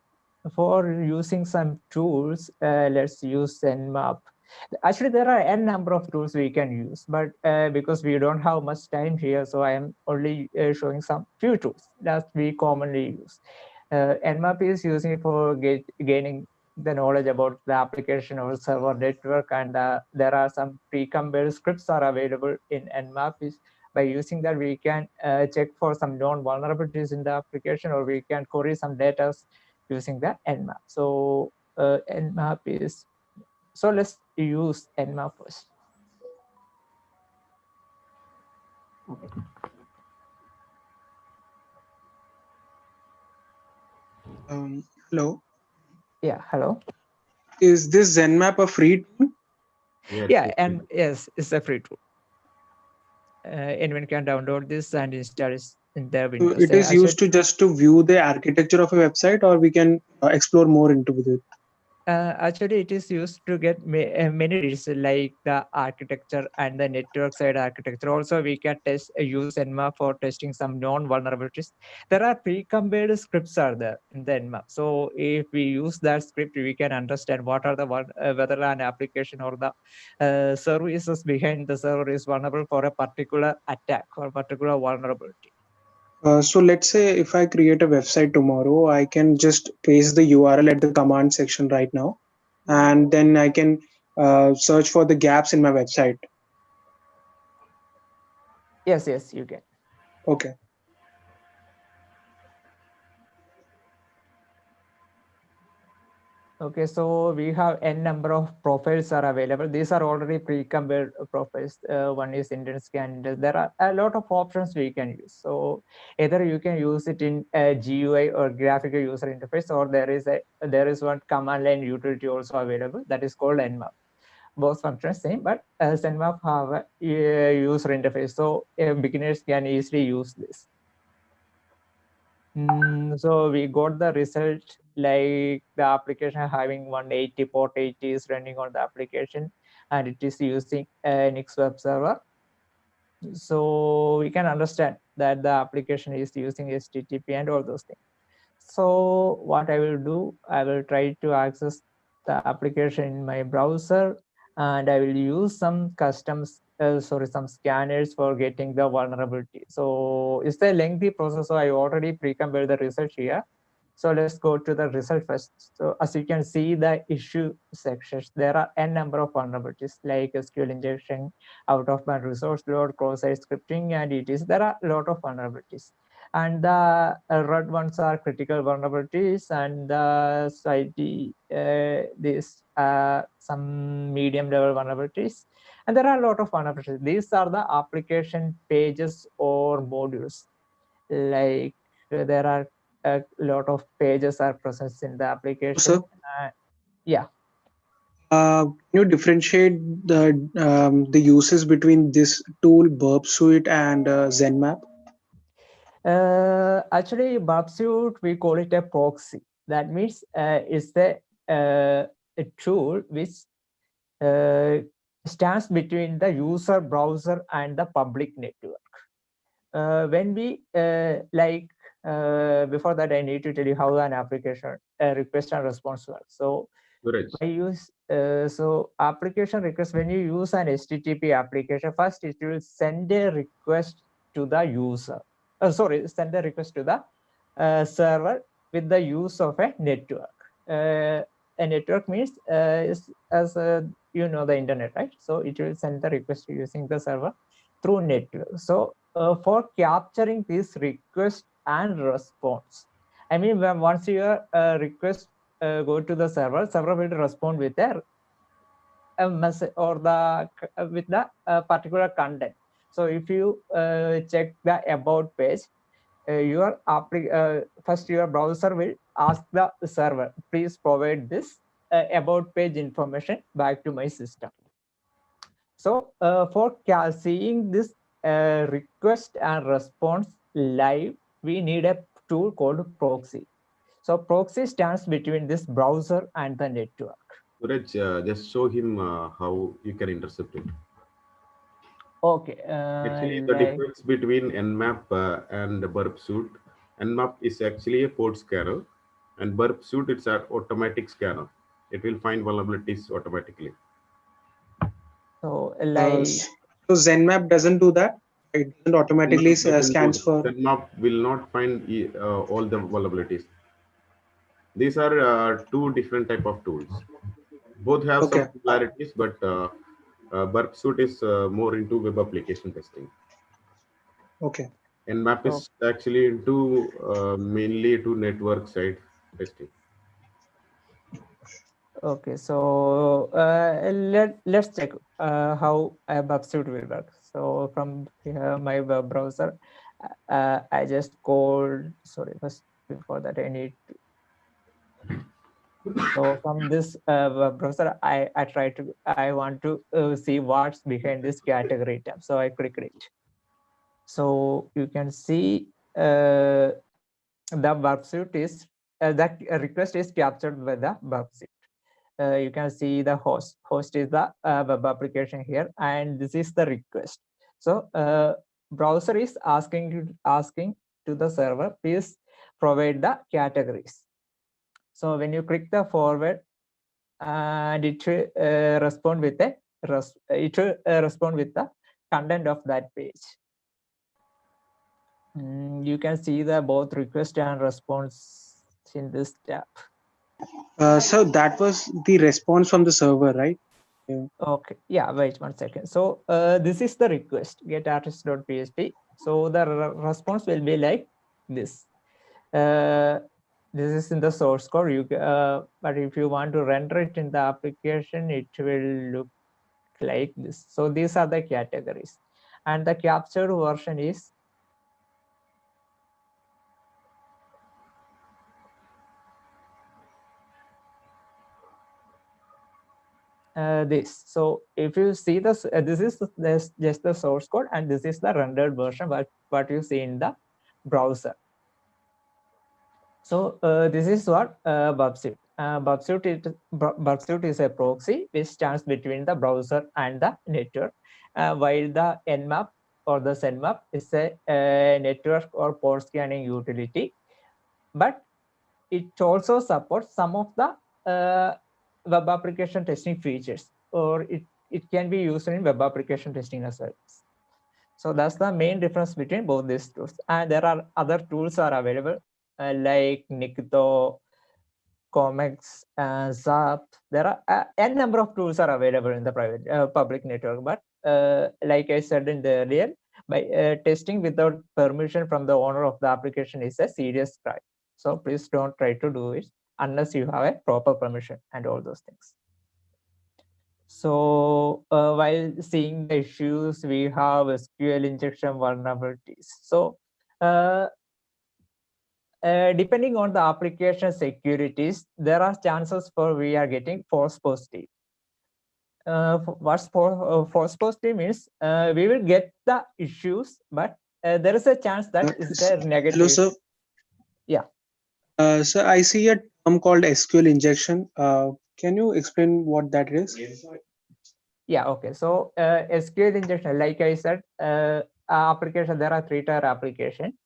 for using some tools, let's use Nmap. Actually, there are n number of tools we can use, but because we don't have much time here, so I am only showing some few tools that we commonly use. Nmap is using for gaining the knowledge about the application or server network, and there are some pre-compiled scripts are available in Nmap. By using that, we can check for some known vulnerabilities in the application, or we can query some data using the Nmap. So Nmap is, so let's use Nmap first. Okay. Hello. Yeah, hello. Is this ZenMap a free tool? Yeah, and yes, it's a free tool. Anyone can download this and install it in their So Windows. it is used to just to view the architecture of a website, or we can explore more into it. Actually, it is used to get many details like the architecture and the network side architecture. Also, we can use Nmap for testing some known vulnerabilities. There are pre-compiled scripts are there in the Nmap. So if we use that script, we can understand what are the whether an application or the services behind the server is vulnerable for a particular attack or particular vulnerability. So let's say if I create a website tomorrow, I can just paste the URL at the command section right now, and then I can search for the gaps in my website. Yes, you can. Okay. Okay, so we have n number of profiles are available. These are already pre-compiled profiles. One is intent scan. There are a lot of options we can use. So either you can use it in a GUI or graphical user interface, or there is one command line utility also available that is called Nmap. Both functions same, but Nmap have a user interface, so beginners can easily use this. So we got the result like the application having 180 port 80 is running on the application, and it is using a Nix web server. So we can understand that the application is using HTTP and all those things. So what I will do, I will try to access the application in my browser, and I will use some some scanners for getting the vulnerability. So it's a lengthy process. So I already pre-compiled the result here. So let's go to the result first. So as you can see, the issue sections, there are n number of vulnerabilities like SQL injection, out of band resource load, cross-site scripting, and etc. There are a lot of vulnerabilities. And the red ones are critical vulnerabilities, and the slightly some medium level vulnerabilities. And there are a lot of vulnerabilities. These are the application pages or modules. Like there are a lot of pages are present in the application. Sir? Yeah. Can you differentiate the uses between this tool, Burp Suite, and ZenMap? Actually, Burp Suite, we call it a proxy. That means it's a tool which stands between the user browser and the public network. When we before that, I need to tell you how an application request and response works. So I use so application request, when you use an HTTP application, first it will send a request to the user. Send a request to the server with the use of a network. A network means you know the internet, right? So it will send the request using the server through network. So for capturing this request and response, I mean, once your request go to the server will respond with a message or with the particular content. So if you check the about page, first your browser will ask the server, please provide this about page information back to my system. So for seeing this request and response live, we need a tool called proxy. So proxy stands between this browser and the network. Suraj, just show him how you can intercept it. Okay. Actually, the difference between Nmap and Burp Suite, Nmap is actually a port scanner, and Burp Suite it's an automatic scanner. It will find vulnerabilities automatically. So so ZenMap doesn't do that. It doesn't automatically scans for. ZenMap will not find all the vulnerabilities. These are two different type of tools. Both have Okay. some similarities, but Burp Suite is more into web application testing. Okay. And Map is actually into mainly to network side testing. Okay, so let's check how a Burp Suite will work. So from here, my web browser, I just called. Sorry, first before that I need. So from this web browser, I want to see what's behind this category tab. So I click it. So you can see the Burp Suite is that request is captured by the Burp Suite. You can see the host. Host is the web application here, and this is the request. So browser is asking to the server, please provide the categories. So when you click the forward, and it will respond with the content of that page. You can see the both request and response in this tab. So that was the response from the server, right? Yeah. Okay, yeah, wait 1 second. So this is the request, getartist.php. So the response will be like this. This is in the source code. But if you want to render it in the application, it will look like this. So these are the categories, and the captured version is this. So if you see this, this is just the source code, and this is the rendered version, what you see in the browser. So this is what Burp Suite. Burp Suite is a proxy which stands between the browser and the network, while the Nmap or the Senmap is a network or port scanning utility. But it also supports some of the web application testing features, or it can be used in web application testing as well. So that's the main difference between both these tools. And there are other tools are available like Nikto, Comex, Zap. There are n number of tools are available in the private public network. But like I said in the earlier, by testing without permission from the owner of the application is a serious crime. So please don't try to do it unless you have a proper permission and all those things. So while seeing the issues, we have SQL injection vulnerabilities. So depending on the application securities, there are chances for we are getting false positive. What's false positive means we will get the issues, but there is a chance that is there negative. Hello, sir. Yeah. So I see a term called SQL injection. Can you explain what that is? Yeah, okay. So SQL injection, like I said, application, there are 3-tier application.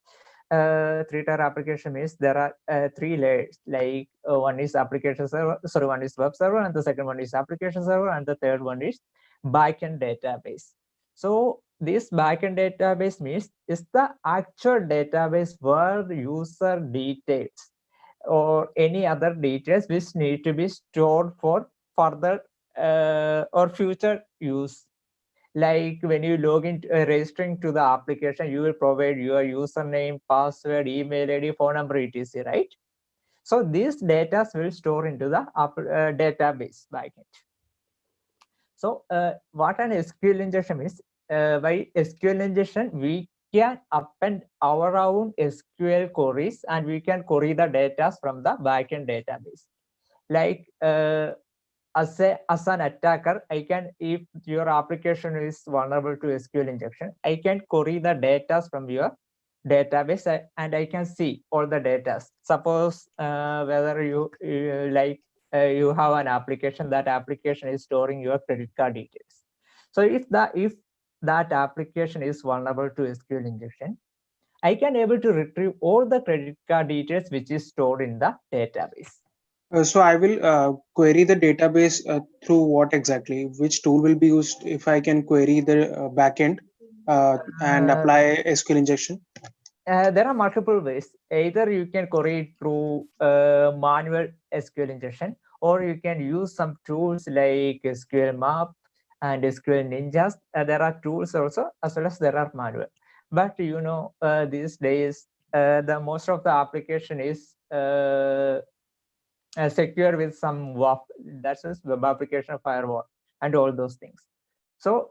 3-tier application means there are 3 layers, like one is application server, sorry, one is web server, and the second one is application server, and the third one is backend database. So this backend database means is the actual database where the user details or any other details which need to be stored for further or future use. Like when you log in, registering to the application, you will provide your username, password, email ID, phone number, etc. Right? So these data will store into the database backend. So what an SQL injection is, by SQL injection, we can append our own SQL queries and we can query the data from the backend database. Like as an attacker, I can, if your application is vulnerable to SQL injection, I can query the data from your database and I can see all the data. Suppose whether you have an application, that application is storing your credit card details. So if that application is vulnerable to SQL injection, I can able to retrieve all the credit card details which is stored in the database. So I will query the database through what exactly? Which tool will be used if I can query the backend and apply SQL injection? there are multiple ways. Either you can query it through manual SQL injection, or you can use some tools like SQL Map and SQL Ninjas. There are tools also, as well as there are manual. But you know, these days, the most of the application is secure with some WAF, that's a web application firewall and all those things. So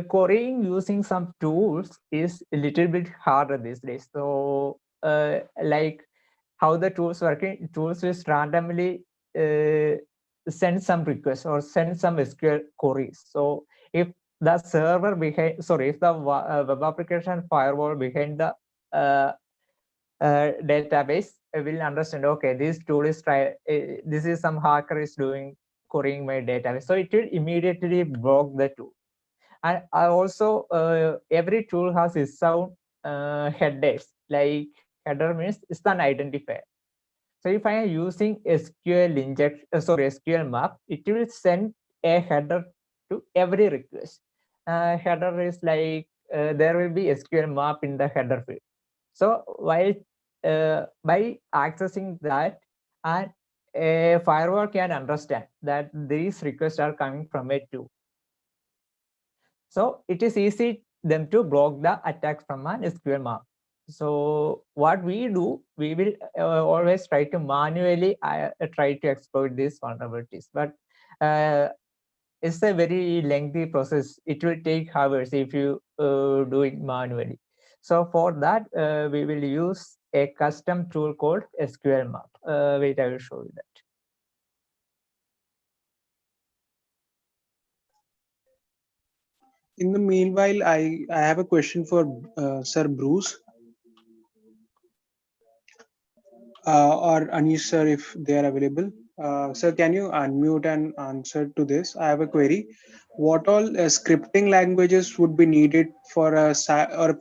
querying using some tools is a little bit harder these days. So like how the tools working, tools is randomly send some requests or send some SQL queries. So if the server behind, sorry, if the web application firewall behind the database will understand, okay, this tool is this is some hacker is doing querying my database, so it will immediately block the tool. And also every tool has its own headers, like header means it's an identifier. So if I am using SQL injection, SQL map, it will send a header to every request. Header is like there will be SQL map in the header field. So while by accessing that, and a firewall can understand that these requests are coming from a tool. So it is easy them to block the attacks from an SQL map. So what we do, we will always try to manually try to exploit these vulnerabilities, but it's a very lengthy process. It will take hours if you do it manually. So for that, we will use a custom tool called SQL map. Wait, I will show you that. In the meanwhile, I have a question for Sir Bruce or Anish sir, if they are available. Sir, can you unmute and answer to this? I have a query. What all scripting languages would be needed for or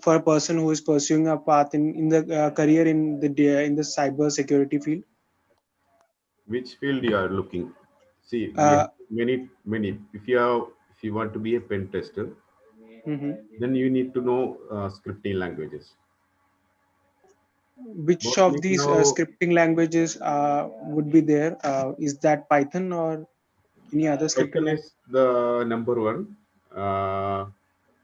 for a person who is pursuing a path in the career in the cyber security field? Which field you are looking? See, we Uh, have many. If you want to be a pen tester, then you need to know scripting languages. Which of Mostly these now, scripting languages would be there? Is that Python or any other scripting Python language? is the number one.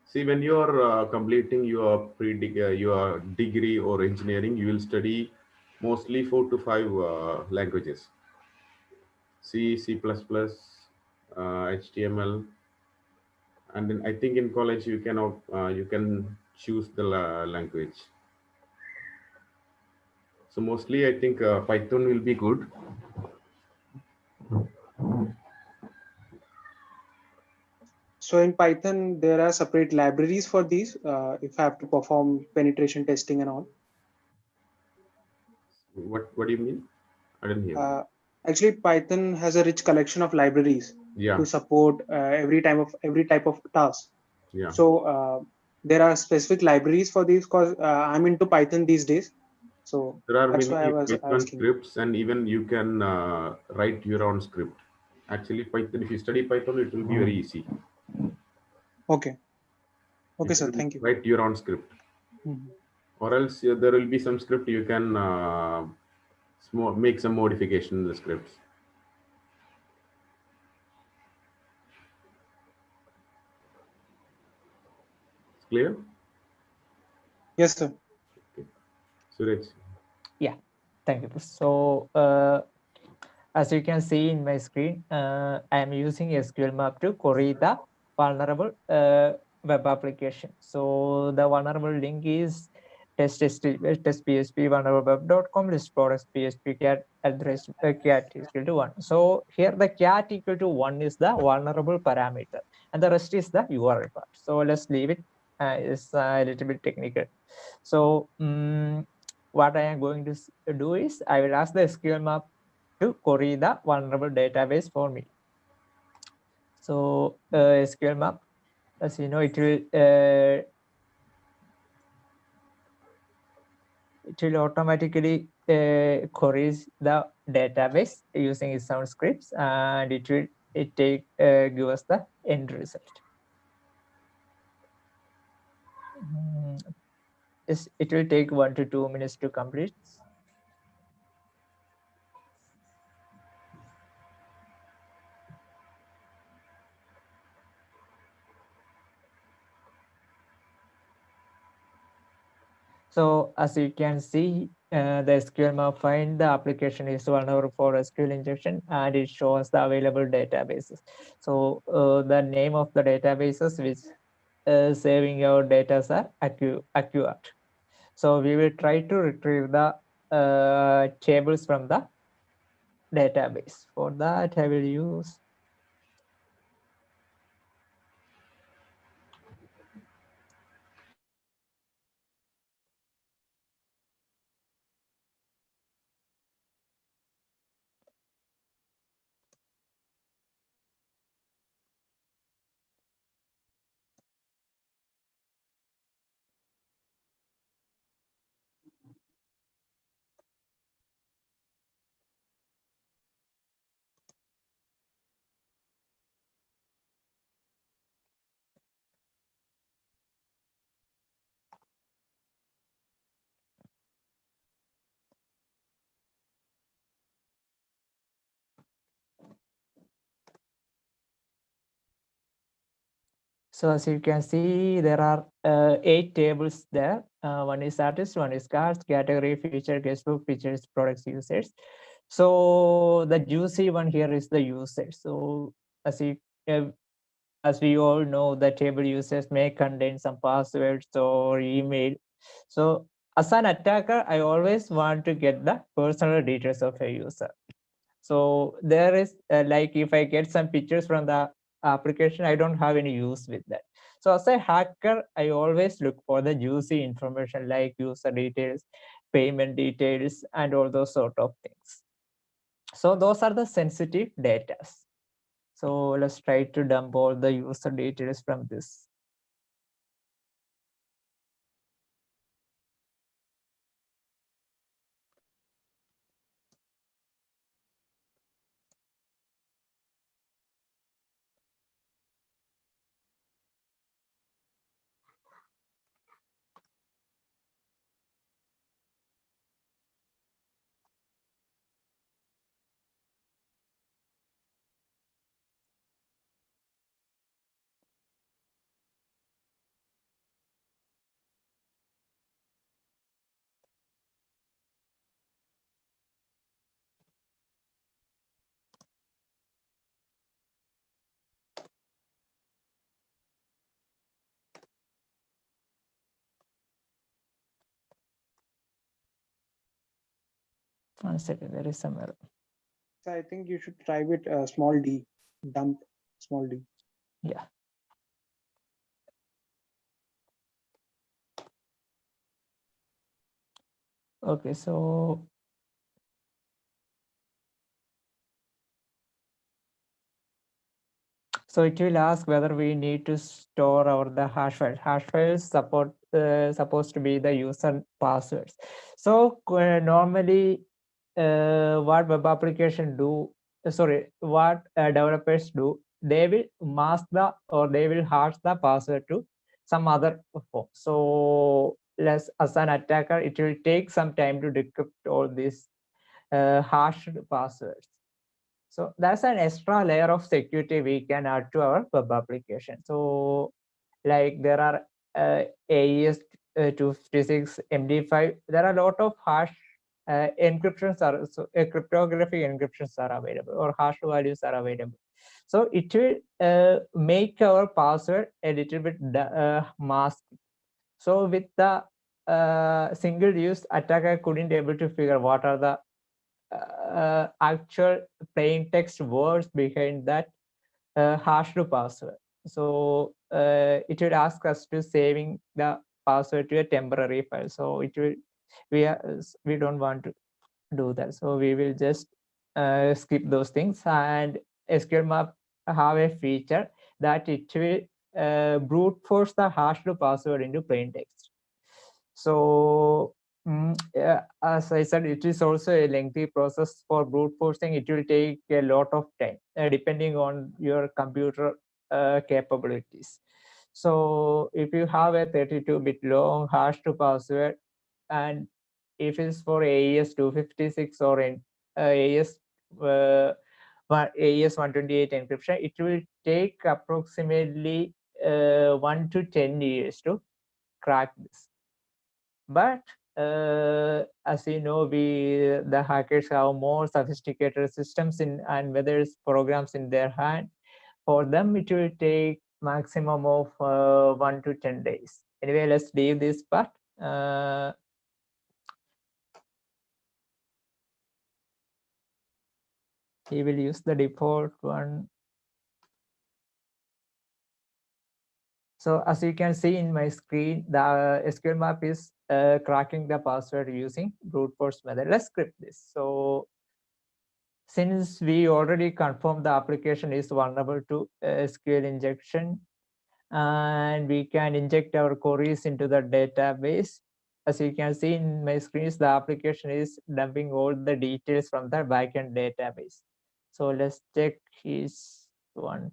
See, when you are completing your your degree or engineering, you will study mostly 4 to 5 languages: C, C++, HTML, and then I think in college you can choose the language. So mostly, I think Python will be good. So in Python, there are separate libraries for these if I have to perform penetration testing and all. What do you mean? I didn't hear. Actually, Python has a rich collection of libraries Yeah, to support every type of task. yeah. So there are specific libraries for these because I'm into Python these days. So There are that's many why I was Python asking. scripts, and even you can write your own script. Actually, Python, if you study Python, it will be very easy. Okay. You Okay, sir. can Thank you. write your own script. Or else there will be some script you can make some modification in the scripts. It's clear? Yes, sir. Okay. Suraj. Yeah, thank you. So as you can see in my screen, I am using SQL map to query the vulnerable web application. So the vulnerable link is test.php vulnerable.web.com list products php cat address cat is equal to 1. So here the cat equal to 1 is the vulnerable parameter, and the rest is the URL part. So let's leave it. It's a little bit technical. So what I am going to do is I will ask the SQL map to query the vulnerable database for me. So SQL map, as you know, it will automatically queries the database using its own scripts, and it will give us the end result. it will take 1 to 2 minutes to complete. So as you can see, the SQL map find the application is vulnerable for SQL injection, and it shows the available databases. So the name of the databases which saving your data are accurate. So we will try to retrieve the tables from the database. For that, I will use So as you can see, there are 8 tables there. One is artist, one is cards, category, feature, guestbook, features, products, users. So the juicy one here is the users. So as we all know, the table users may contain some passwords or email. So as an attacker, I always want to get the personal details of a user. So there is like if I get some pictures from the application, I don't have any use with that. So as a hacker, I always look for the juicy information like user details, payment details, and all those sort of things. So those are the sensitive data. So let's try to dump all the user details from this. One second, there is some error. So I think you should try with small d, dump small d. Yeah. Okay, so it will ask whether we need to store the hash file. Hash files supposed to be the user passwords. So normally, what web application do? What developers do? They will mask they will hash the password to some other form. So as an attacker, it will take some time to decrypt all these hashed passwords. So that's an extra layer of security we can add to our web application. So like there are AES 256, MD5, there are a lot of hash encryptions cryptographic encryptions are available, or hash values are available. So it will make our password a little bit masked. So with the single use, attacker couldn't able to figure what are the actual plain text words behind that hashed password. So it will ask us to saving the password to a temporary file. So it will we don't want to do that. So we will just skip those things. And SQL map have a feature that it will brute force the hashed password into plain text. So as I said, it is also a lengthy process for brute forcing. It will take a lot of time depending on your computer capabilities. So if you have a 32-bit long hash to password, and if it's for AES 256 or in AES 128 encryption, it will take approximately 1 to 10 years to crack this. But as you know, the hackers have more sophisticated systems and whether it's programs in their hand. For them, it will take maximum of 1 to 10 days. Anyway, let's leave this part. He will use the default one. So as you can see in my screen, the SQL map is cracking the password using brute force method. Let's script this. So since we already confirmed the application is vulnerable to SQL injection, and we can inject our queries into the database. As you can see in my screens, the application is dumping all the details from the backend database. So let's check his one.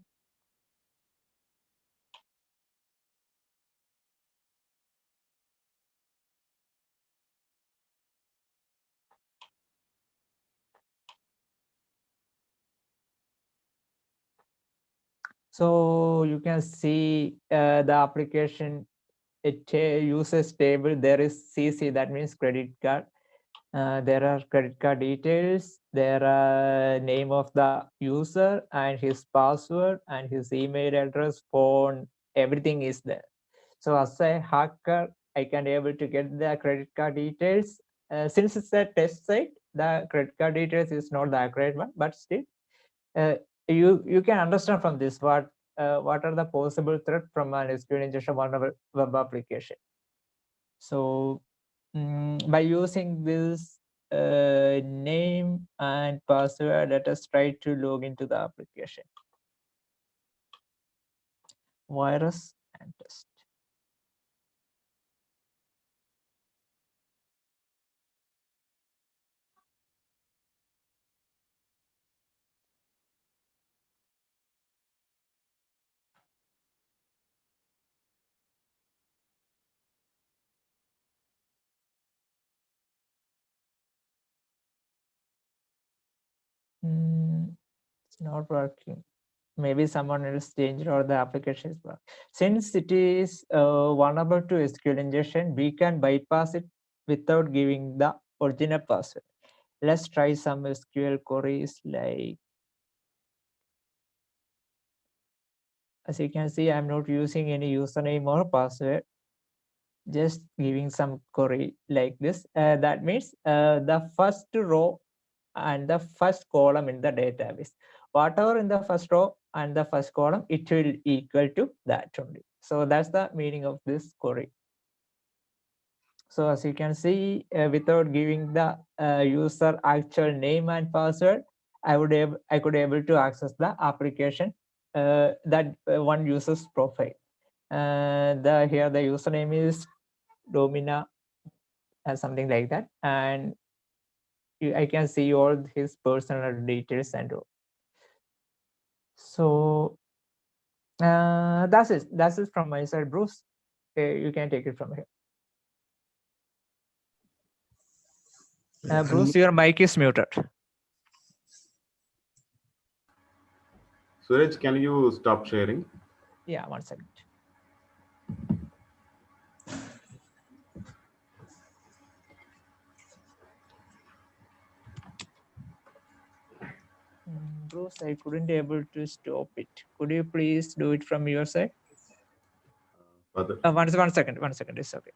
So you can see the application, it uses table. There is CC, that means credit card. There are credit card details. There are name of the user and his password and his email address, phone, everything is there. So as a hacker, I can able to get the credit card details. Since it's a test site, the credit card details is not the accurate one, but still, you can understand from this what are the possible threats from an SQL injection vulnerable web application. So by using this name and password, let us try to log into the application. Virus and test. It's not working. Maybe someone else changed or the application is blocked. Since it is vulnerable to SQL injection, we can bypass it without giving the original password. Let's try some SQL queries. Like, as you can see, I'm not using any username or password, just giving some query like this. That means the first row and the first column in the database. Whatever in the first row and the first column, it will equal to that only. So that's the meaning of this query. So as you can see, without giving the user actual name and password, I could able to access the application that one user's profile. Here the username is Domina and something like that, and I can see all his personal details and all. So that's it from my side, Bruce. You can take it from here. Bruce, your mic is muted. Suraj, can you stop sharing? Yeah, 1 second. Bruce, I couldn't able to stop it. Could you please do it from your side? One second. It's okay.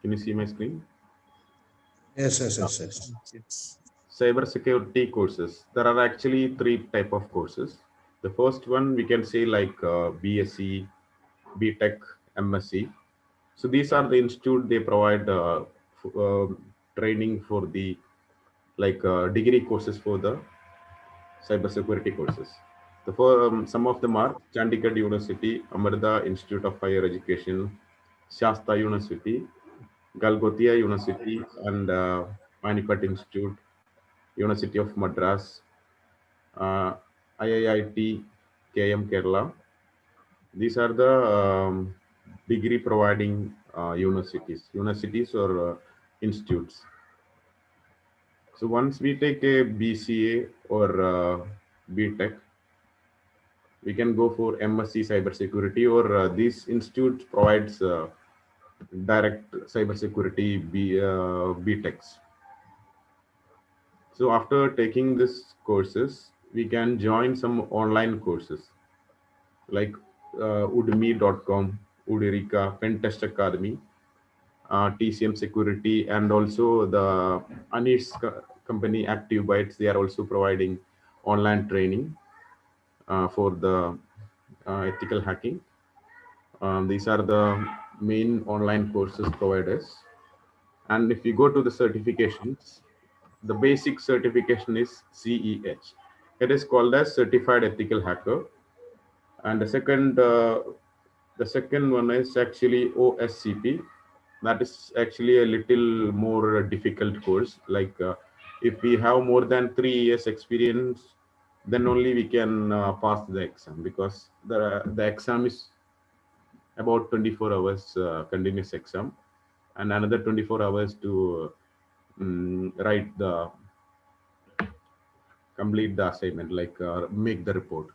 Can you see my screen? Yes. Cyber security courses. There are actually 3 type of courses. The first one we can say like BSc, BTech, MSc. So these are the institute, they provide training for the degree courses for the cybersecurity courses. Some of them are Chandigarh University, Amrita Institute of Higher Education, Shasta University, Galgotia University, and Panipat Institute, University of Madras, uh, IIT, KM Kerala. These are the degree providing universities or institutes. So once we take a BCA or BTech, we can go for MSc cybersecurity, or these institutes provides direct cybersecurity BTechs. So after taking this courses, we can join some online courses like udemy.com, Uderica, Pentest Academy, TCM Security, and also the Anish company Active Bytes. They are also providing online training for the ethical hacking. These are the main online courses providers. And if you go to the certifications, the basic certification is CEH. It is called as Certified Ethical Hacker. And the second one is actually OSCP. That is actually a little more difficult course. If we have more than 3 years experience, then only we can pass the exam, because the exam is about 24 hours continuous exam, and another 24 hours to write the complete the assignment, make the report.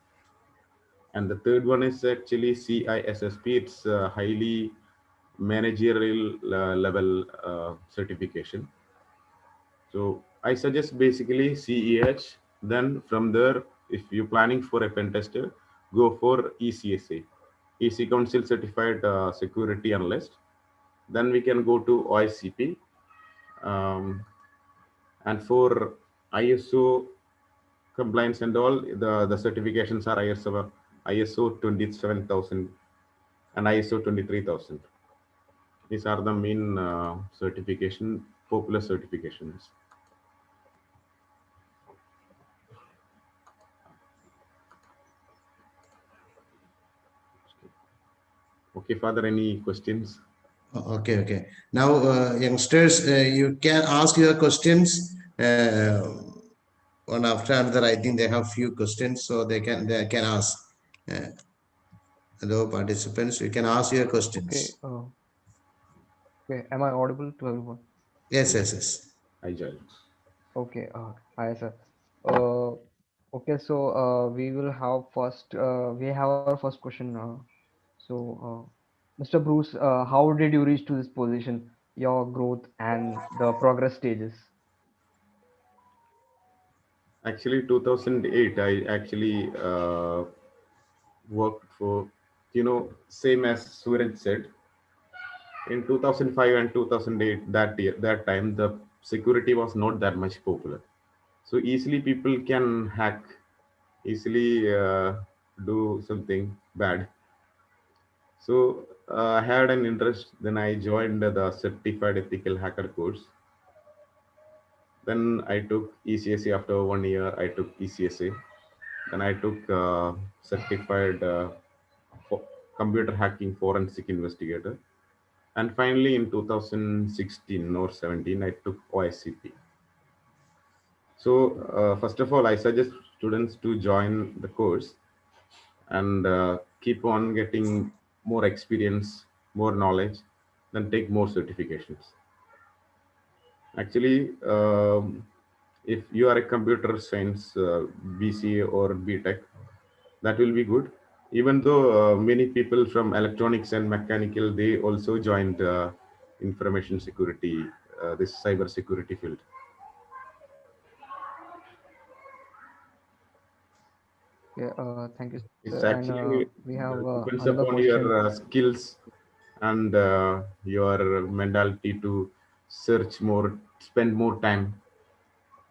And the third one is actually CISSP. It's a highly managerial level certification. So I suggest basically CEH. Then from there, if you're planning for a pen tester, go for ECSA, EC Council Certified Security Analyst. Then we can go to OICP. And for ISO compliance and all, the certifications are ISO 27000 and ISO 23000. These are the main popular certifications. Okay, Father, any questions? Okay. Now, youngsters, you can ask your questions one after another. I think they have few questions, so they can ask. Hello, participants, you can ask your questions. Okay. Am I audible to everyone? Yes. I join. Okay. Hi, sir. Okay. So we will have first. We have our first question. Mr. Bruce, how did you reach to this position? Your growth and the progress stages. Actually, 2008, I actually worked for, same as Suraj said, in 2005 and 2008, that time, the security was not that much popular. So easily people can hack, easily do something bad. So I had an interest, then I joined the Certified Ethical Hacker course. Then I took ECSA. After 1 year, I took ECSA. Then I took Certified Computer Hacking Forensic Investigator. And finally, in 2016 or 17, I took OSCP. So first of all, I suggest students to join the course and keep on getting more experience, more knowledge, then take more certifications. Actually, if you are a computer science BCA or BTech, that will be good. Even though many people from electronics and mechanical, they also joined information security, this cyber security field. Yeah. Thank you, sir. It's And actually we have depends another upon question. your skills and your mentality to search more, spend more time.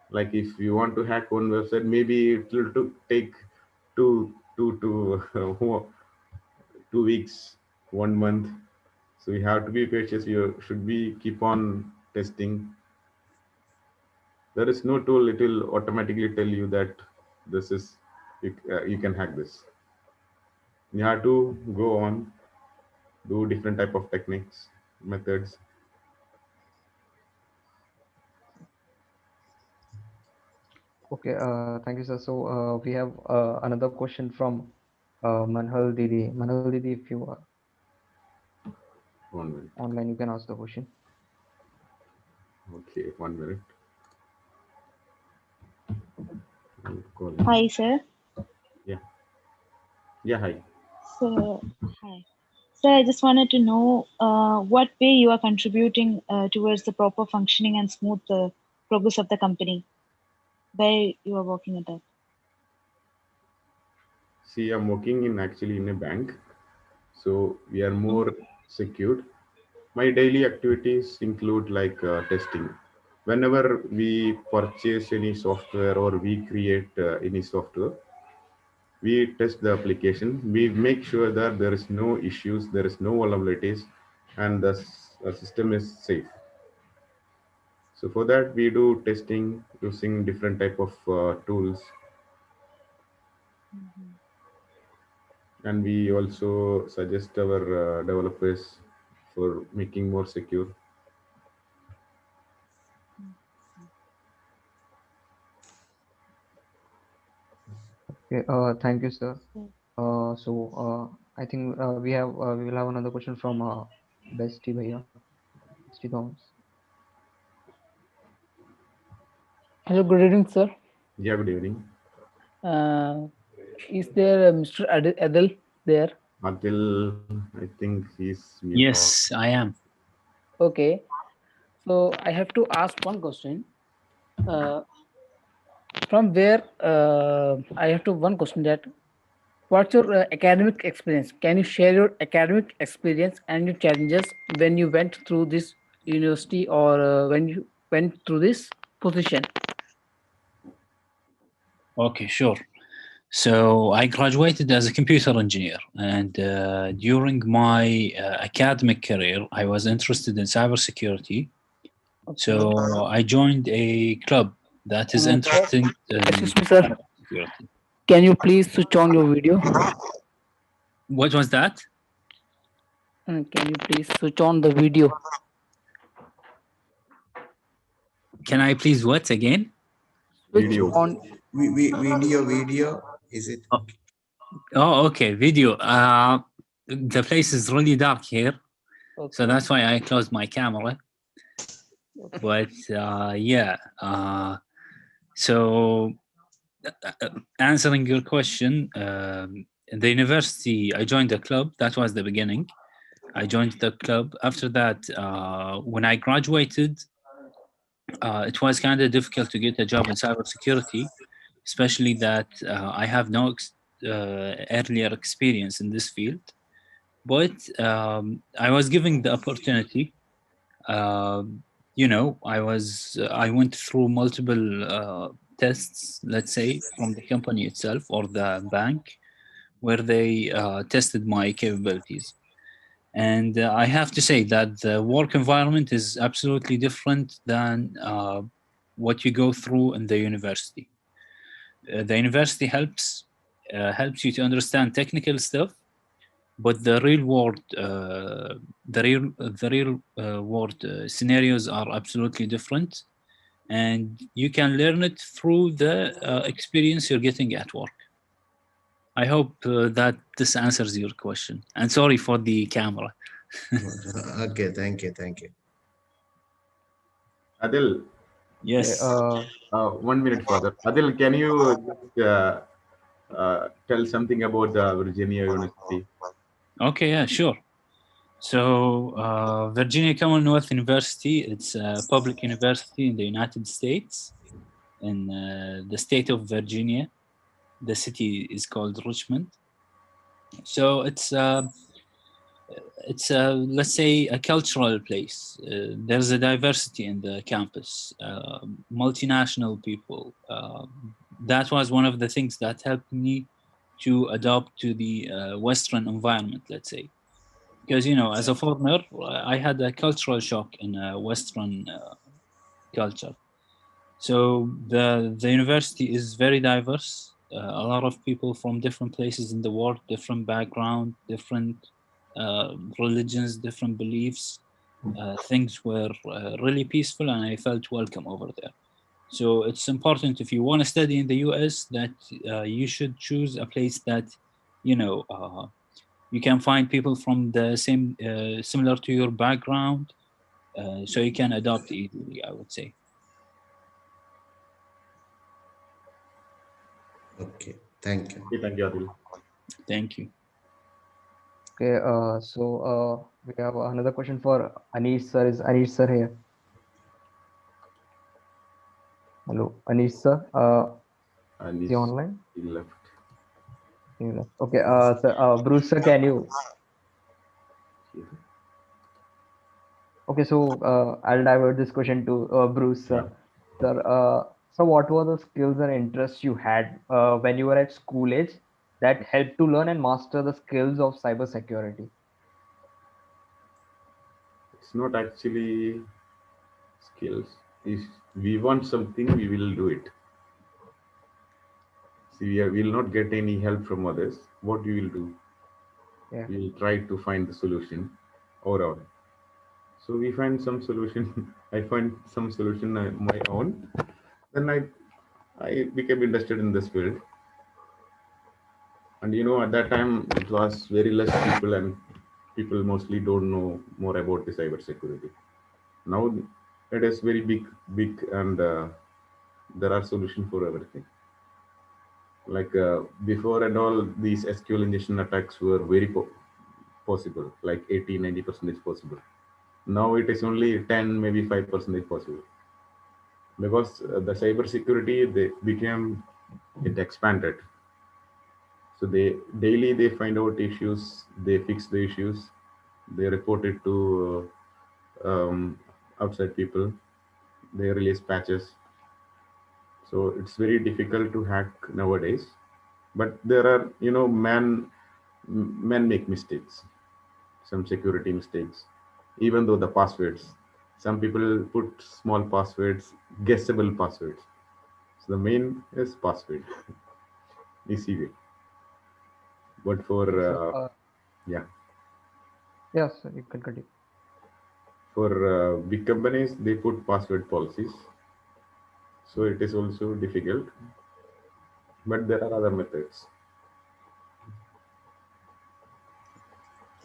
Like if you want to hack one website, maybe it will take two to 2 weeks, 1 month. So you have to be patient. You should be keep on testing. There is no tool, it will automatically tell you that this is, you can hack this. You have to go on, do different type of techniques, methods. Okay, thank you, sir. So we have another question from Manhal Didi. Manhal Didi, if you are 1 minute. online, you can ask the question. Okay, 1 minute. Hi, sir. Yeah. Yeah, hi. So, hi. Sir, I just wanted to know what way you are contributing towards the proper functioning and smooth progress of the company. Where you are working at that. See, I'm working in actually in a bank, so we are more secured. My daily activities include like testing. Whenever we purchase any software or we create any software, we test the application. We make sure that there is no issues, there is no vulnerabilities, and the system is safe. So for that, we do testing using different type of tools, and we also suggest our developers for making more secure. Okay, thank you, sir. I think we will have another question from Bestie Bhaiya, Bestie Thomas. Hello, good evening, sir. Yeah, good evening. Is there Mr. Adel there? Until I think he's mute. Yes, I am. Okay. So I have to ask one question. From where I have to one question that what's your academic experience? Can you share your academic experience and your challenges when you went through this university or when you went through this position? Okay, sure. So I graduated as a computer engineer, and during my academic career, I was interested in cybersecurity. Okay. So I joined a club that is interested in Excuse me, sir. cybersecurity. Can you please switch on your video? What was that? Can you please switch on the video? Can I please what again? Switch Video. on. Video, is it? Oh, okay, video. The place is really dark here, Okay. so that's why I closed my camera. But yeah, so answering your question, in the university, I joined the club. That was the beginning. I joined the club. After that, when I graduated, it was kind of difficult to get a job in cybersecurity, especially that I have no earlier experience in this field. But I was given the opportunity. I went through multiple tests, let's say, from the company itself or the bank, where they tested my capabilities. And I have to say that the work environment is absolutely different than what you go through in the university. The university helps you to understand technical stuff, but the real world scenarios are absolutely different, and you can learn it through the experience you're getting at work. I hope that this answers your question, and sorry for the camera. Okay, thank you. Adil, Yes. 1 minute further. Adil, can you just, tell something about the Virginia University? Okay, yeah, sure. So Virginia Commonwealth University, it's a public university in the United States, in the state of Virginia. The city is called Richmond. So it's let's say a cultural place. There's a diversity in the campus, multinational people. That was one of the things that helped me to adapt to the Western environment, let's say. because as a foreigner, I had a cultural shock in a Western culture. So the university is very diverse. A lot of people from different places in the world, different background, different religions, different beliefs. Things were really peaceful, and I felt welcome over there. So it's important, if you want to study in the US, that you should choose a place that you can find people from the same similar to your background, so you can adopt easily, I would say. Okay, thank you. Okay, thank you, Adil. Thank you. Okay, so we have another question for Anish sir. Is Anish sir here? Hello, Anish sir. And Is he online? he left. Okay, Bruce sir, can you? Okay, so I'll divert this question to Bruce sir. Yeah. Sir, so what were the skills and interests you had when you were at school age that helped to learn and master the skills of cybersecurity? It's not actually skills. If we want something, we will do it. See, we will not get any help from others. What we will do? Yeah. We will try to find the solution overall. So we find some solution. I find some solution on my own. Then I became interested in this field. And at that time it was very less people, and people mostly don't know more about the cyber security. Now it is very big, and there are solutions for everything. Like before and all, these SQL injection attacks were very possible, like 80-90% possible. Now it is only 10, maybe 5% possible, because the cyber security, they became, it expanded. So they find out issues, they fix the issues, they report it to outside people, they release patches. So it's very difficult to hack nowadays. But there are, men make mistakes, some security mistakes, even though the passwords. Some people put small passwords, guessable passwords. So the main is password, easy way. But for So, yeah. yes, you can continue. For big companies, they put password policies. So it is also difficult. But there are other methods.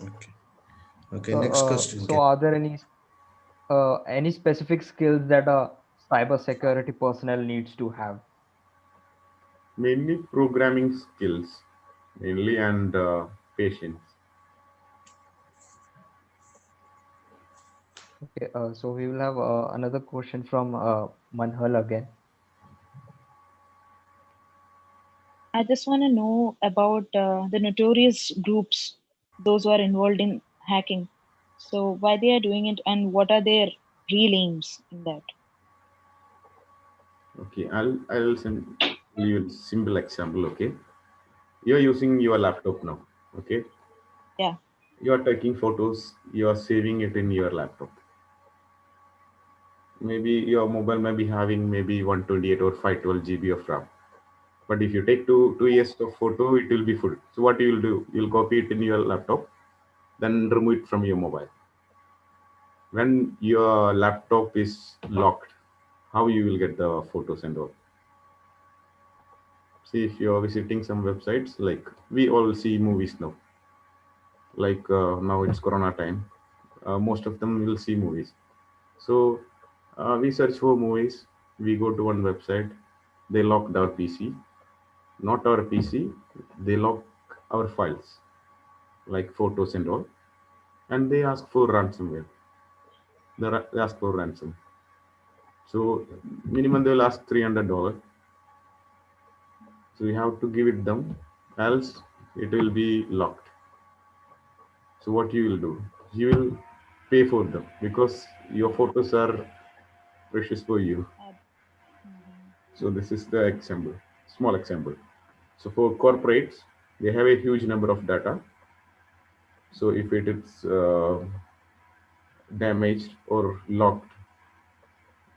Okay. Okay, So, next question. so are there any specific skills that a cybersecurity personnel needs to have? Mainly programming skills, mainly, and patience. Okay, so we will have another question from Manhal again. I just want to know about the notorious groups, those who are involved in hacking. So why they are doing it, and what are their real aims in that? Okay, I'll send you a simple example. Okay, you're using your laptop now. Okay, Yeah. you are taking photos, you are saving it in your laptop. Maybe your mobile may be having maybe 128 or 512 GB of RAM. But if you take two years of photo, it will be full. So what you will do? You'll copy it in your laptop, then remove it from your mobile. When your laptop is locked, how you will get the photos and all? See, if you are visiting some websites, like we all see movies now. Like now it's Corona time, most of them will see movies. So we search for movies. We go to one website. They locked our PC, not our PC. They lock our files, like photos and all, and they ask for ransomware. They ask for ransom. So minimum they will ask $300. So you have to give it them, else it will be locked. So what you will do? You will pay for them because your photos are precious for you. So this is the example, small example. So for corporates, they have a huge number of data. So if it is damaged or locked,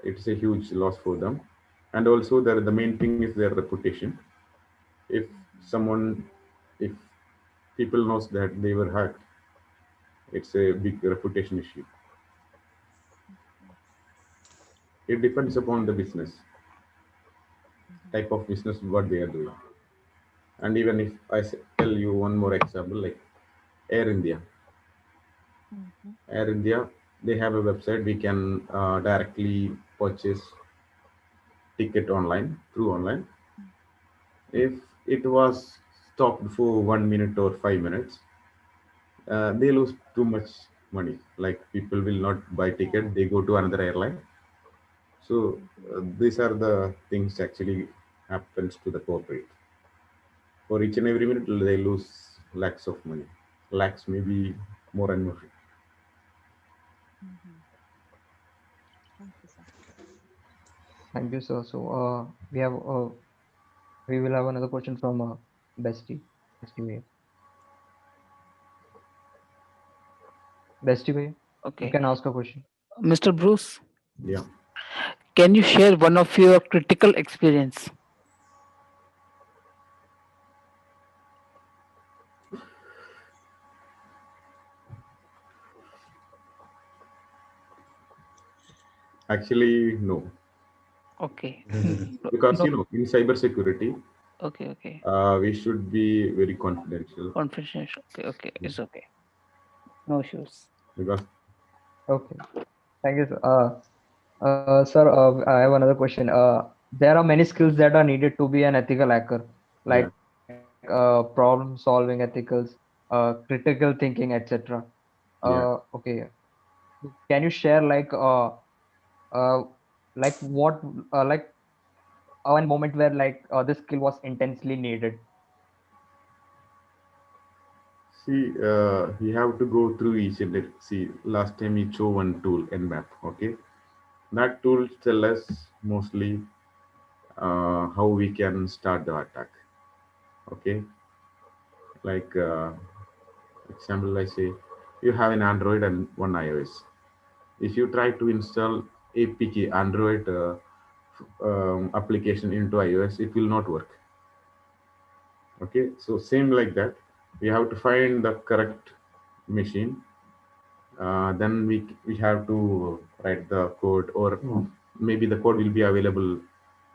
it's a huge loss for them. And also the main thing is their reputation. If someone, if people knows that they were hacked, it's a big reputation issue. It depends upon the business, type of business, what they are doing. And even if tell you one more example, like Air India. Air India, they have a website. We can directly purchase ticket online, through online. If it was stopped for 1 minute or 5 minutes, they lose too much money. Like people will not buy ticket, they go to another airline. So these are the things actually happens to the corporate. For each and every minute, they lose lakhs of money, lakhs, maybe more and more. Thank you, sir. So we will have another question from Bestie. Bestie Bhaiya. Bestie Bhaiya, you Okay. can ask a question. Mr. Bruce, Yeah. can you share one of your critical experience? Actually, no. Okay. Because, No. in cybersecurity, Okay. we should be very confidential. Confidential. Okay. It's okay. No issues. Because, Okay. Thank you, sir. Sir, I have another question. There are many skills that are needed to be an ethical hacker, yeah, like problem solving ethicals, critical thinking, etc. yeah. Okay. Can you share uh, what like one moment where this skill was intensely needed? See, you have to go through each and every. See, last time you chose one tool, Nmap. Okay, that tool tell us mostly how we can start the attack. Okay, like example, I say you have an Android and one iOS. If you try to install APK Android application into iOS, it will not work. Okay, so same like that, we have to find the correct machine. Then we have to write the code, or maybe the code will be available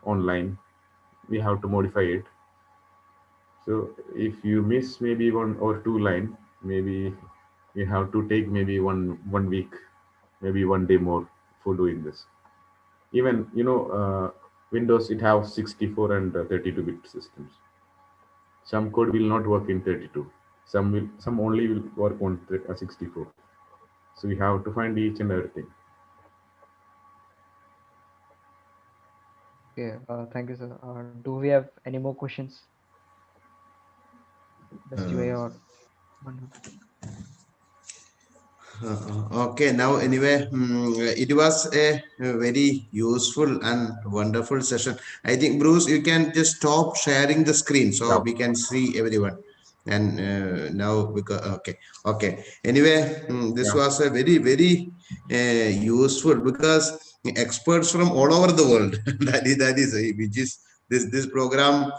online. We have to modify it. So if you miss maybe one or two line, maybe you have to take maybe one week, maybe one day more for doing this. Even Windows, it have 64 and 32-bit systems. Some code will not work in 32. Some only will work on 64. So we have to find each and everything. Okay. Thank you, sir. Do we have any more questions? Bestie Bhaiya or Manu? Okay, now anyway, it was a very useful and wonderful session. I think, Bruce, you can just stop sharing the screen so Yeah. we can see everyone. And now, because okay. Anyway, this Yeah. was a very useful, because experts from all over the world, that is which is this program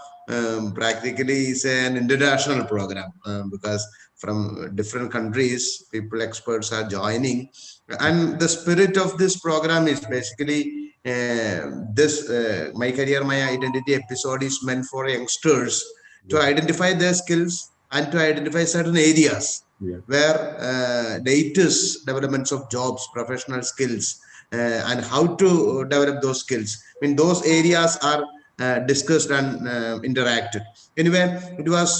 practically is an international program, because from different countries, people experts are joining, and the spirit of this program is basically this My Career, My Identity episode is meant for youngsters to Yeah. identify their skills and to identify certain areas Yeah. where latest developments of jobs, professional skills, and how to develop those skills. I mean, those areas are discussed and interacted. Anyway, it was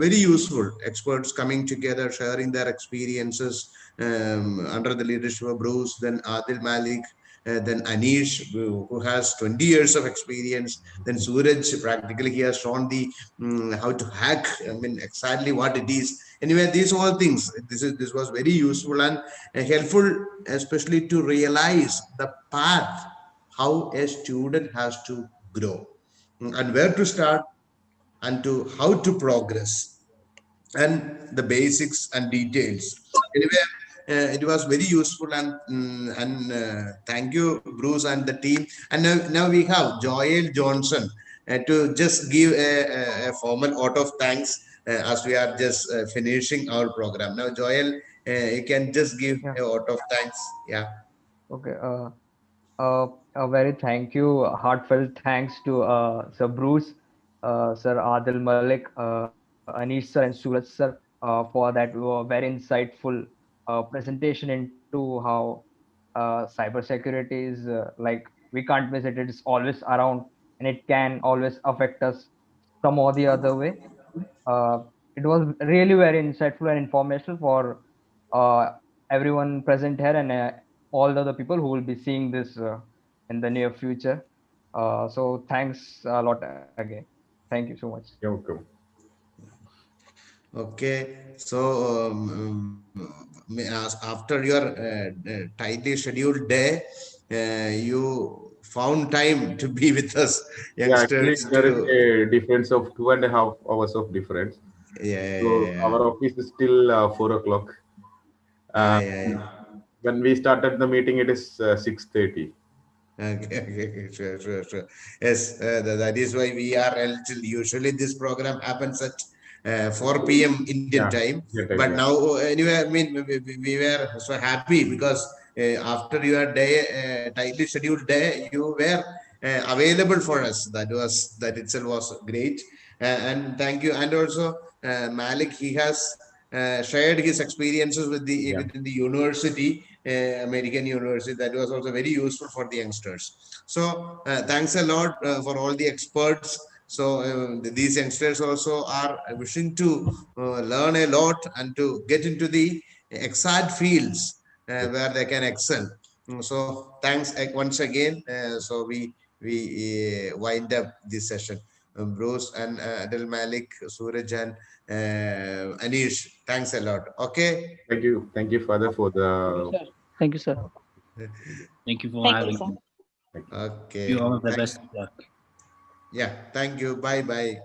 very useful. Experts coming together, sharing their experiences under the leadership of Bruce, then Adil Malik, then Anish, who has 20 years of experience, then Suraj, practically he has shown the how to hack. I mean, exactly what it is. Anyway, these all things. This was very useful and helpful, especially to realize the path how a student has to grow, and where to start, and to how to progress. and the basics and details. Anyway, it was very useful, and thank you, Bruce and the team. And now we have Joel Johnson to just give a formal vote of thanks as we are just finishing our program. Now, Joel, you can just give Yeah. a vote of thanks. Yeah. Okay. A very thank you, heartfelt thanks to Sir Bruce, Sir Adil Malik, Anish sir, and Suraj sir for that very insightful presentation into how cybersecurity is like we can't miss it. It's always around, and it can always affect us some or the other way. It was really very insightful and informational for uh, everyone present here, and all the other people who will be seeing this in the near future. So thanks a lot again. Thank you so much. You're welcome. Okay, so after your tightly scheduled day, you found time to be with us, Yeah, actually, youngsters. there is a difference of 2.5 hours of difference. Yeah, yeah, So yeah, our office is still 4 o'clock. Uh, yeah, yeah. when we started the meeting, it is 6:30. Okay, okay, okay, sure, sure, sure. Yes, that is why we are a little. Usually, this program happens at 4 p.m. Indian Yeah, time. yeah, time, But yeah. now, anyway, I mean, we were so happy because after your day, tightly scheduled day, you were available for us. That itself was great. And thank you. And also, Malik, he has shared his experiences with the Yeah. within the university, American university. That was also very useful for the youngsters. So thanks a lot for all the experts. So these youngsters also are wishing to learn a lot and to get into the exact fields Yes. where they can excel. So thanks once again. So we wind up this session. Bruce and Adil Malik, Suraj and Anish, thanks a lot. Okay. Thank you, Father, for Thank you, the. sir. Thank you, sir. Thank you for Thank you, having sir. me. Thank you. You Okay. all the best of luck. Yeah. Thank you. Bye bye.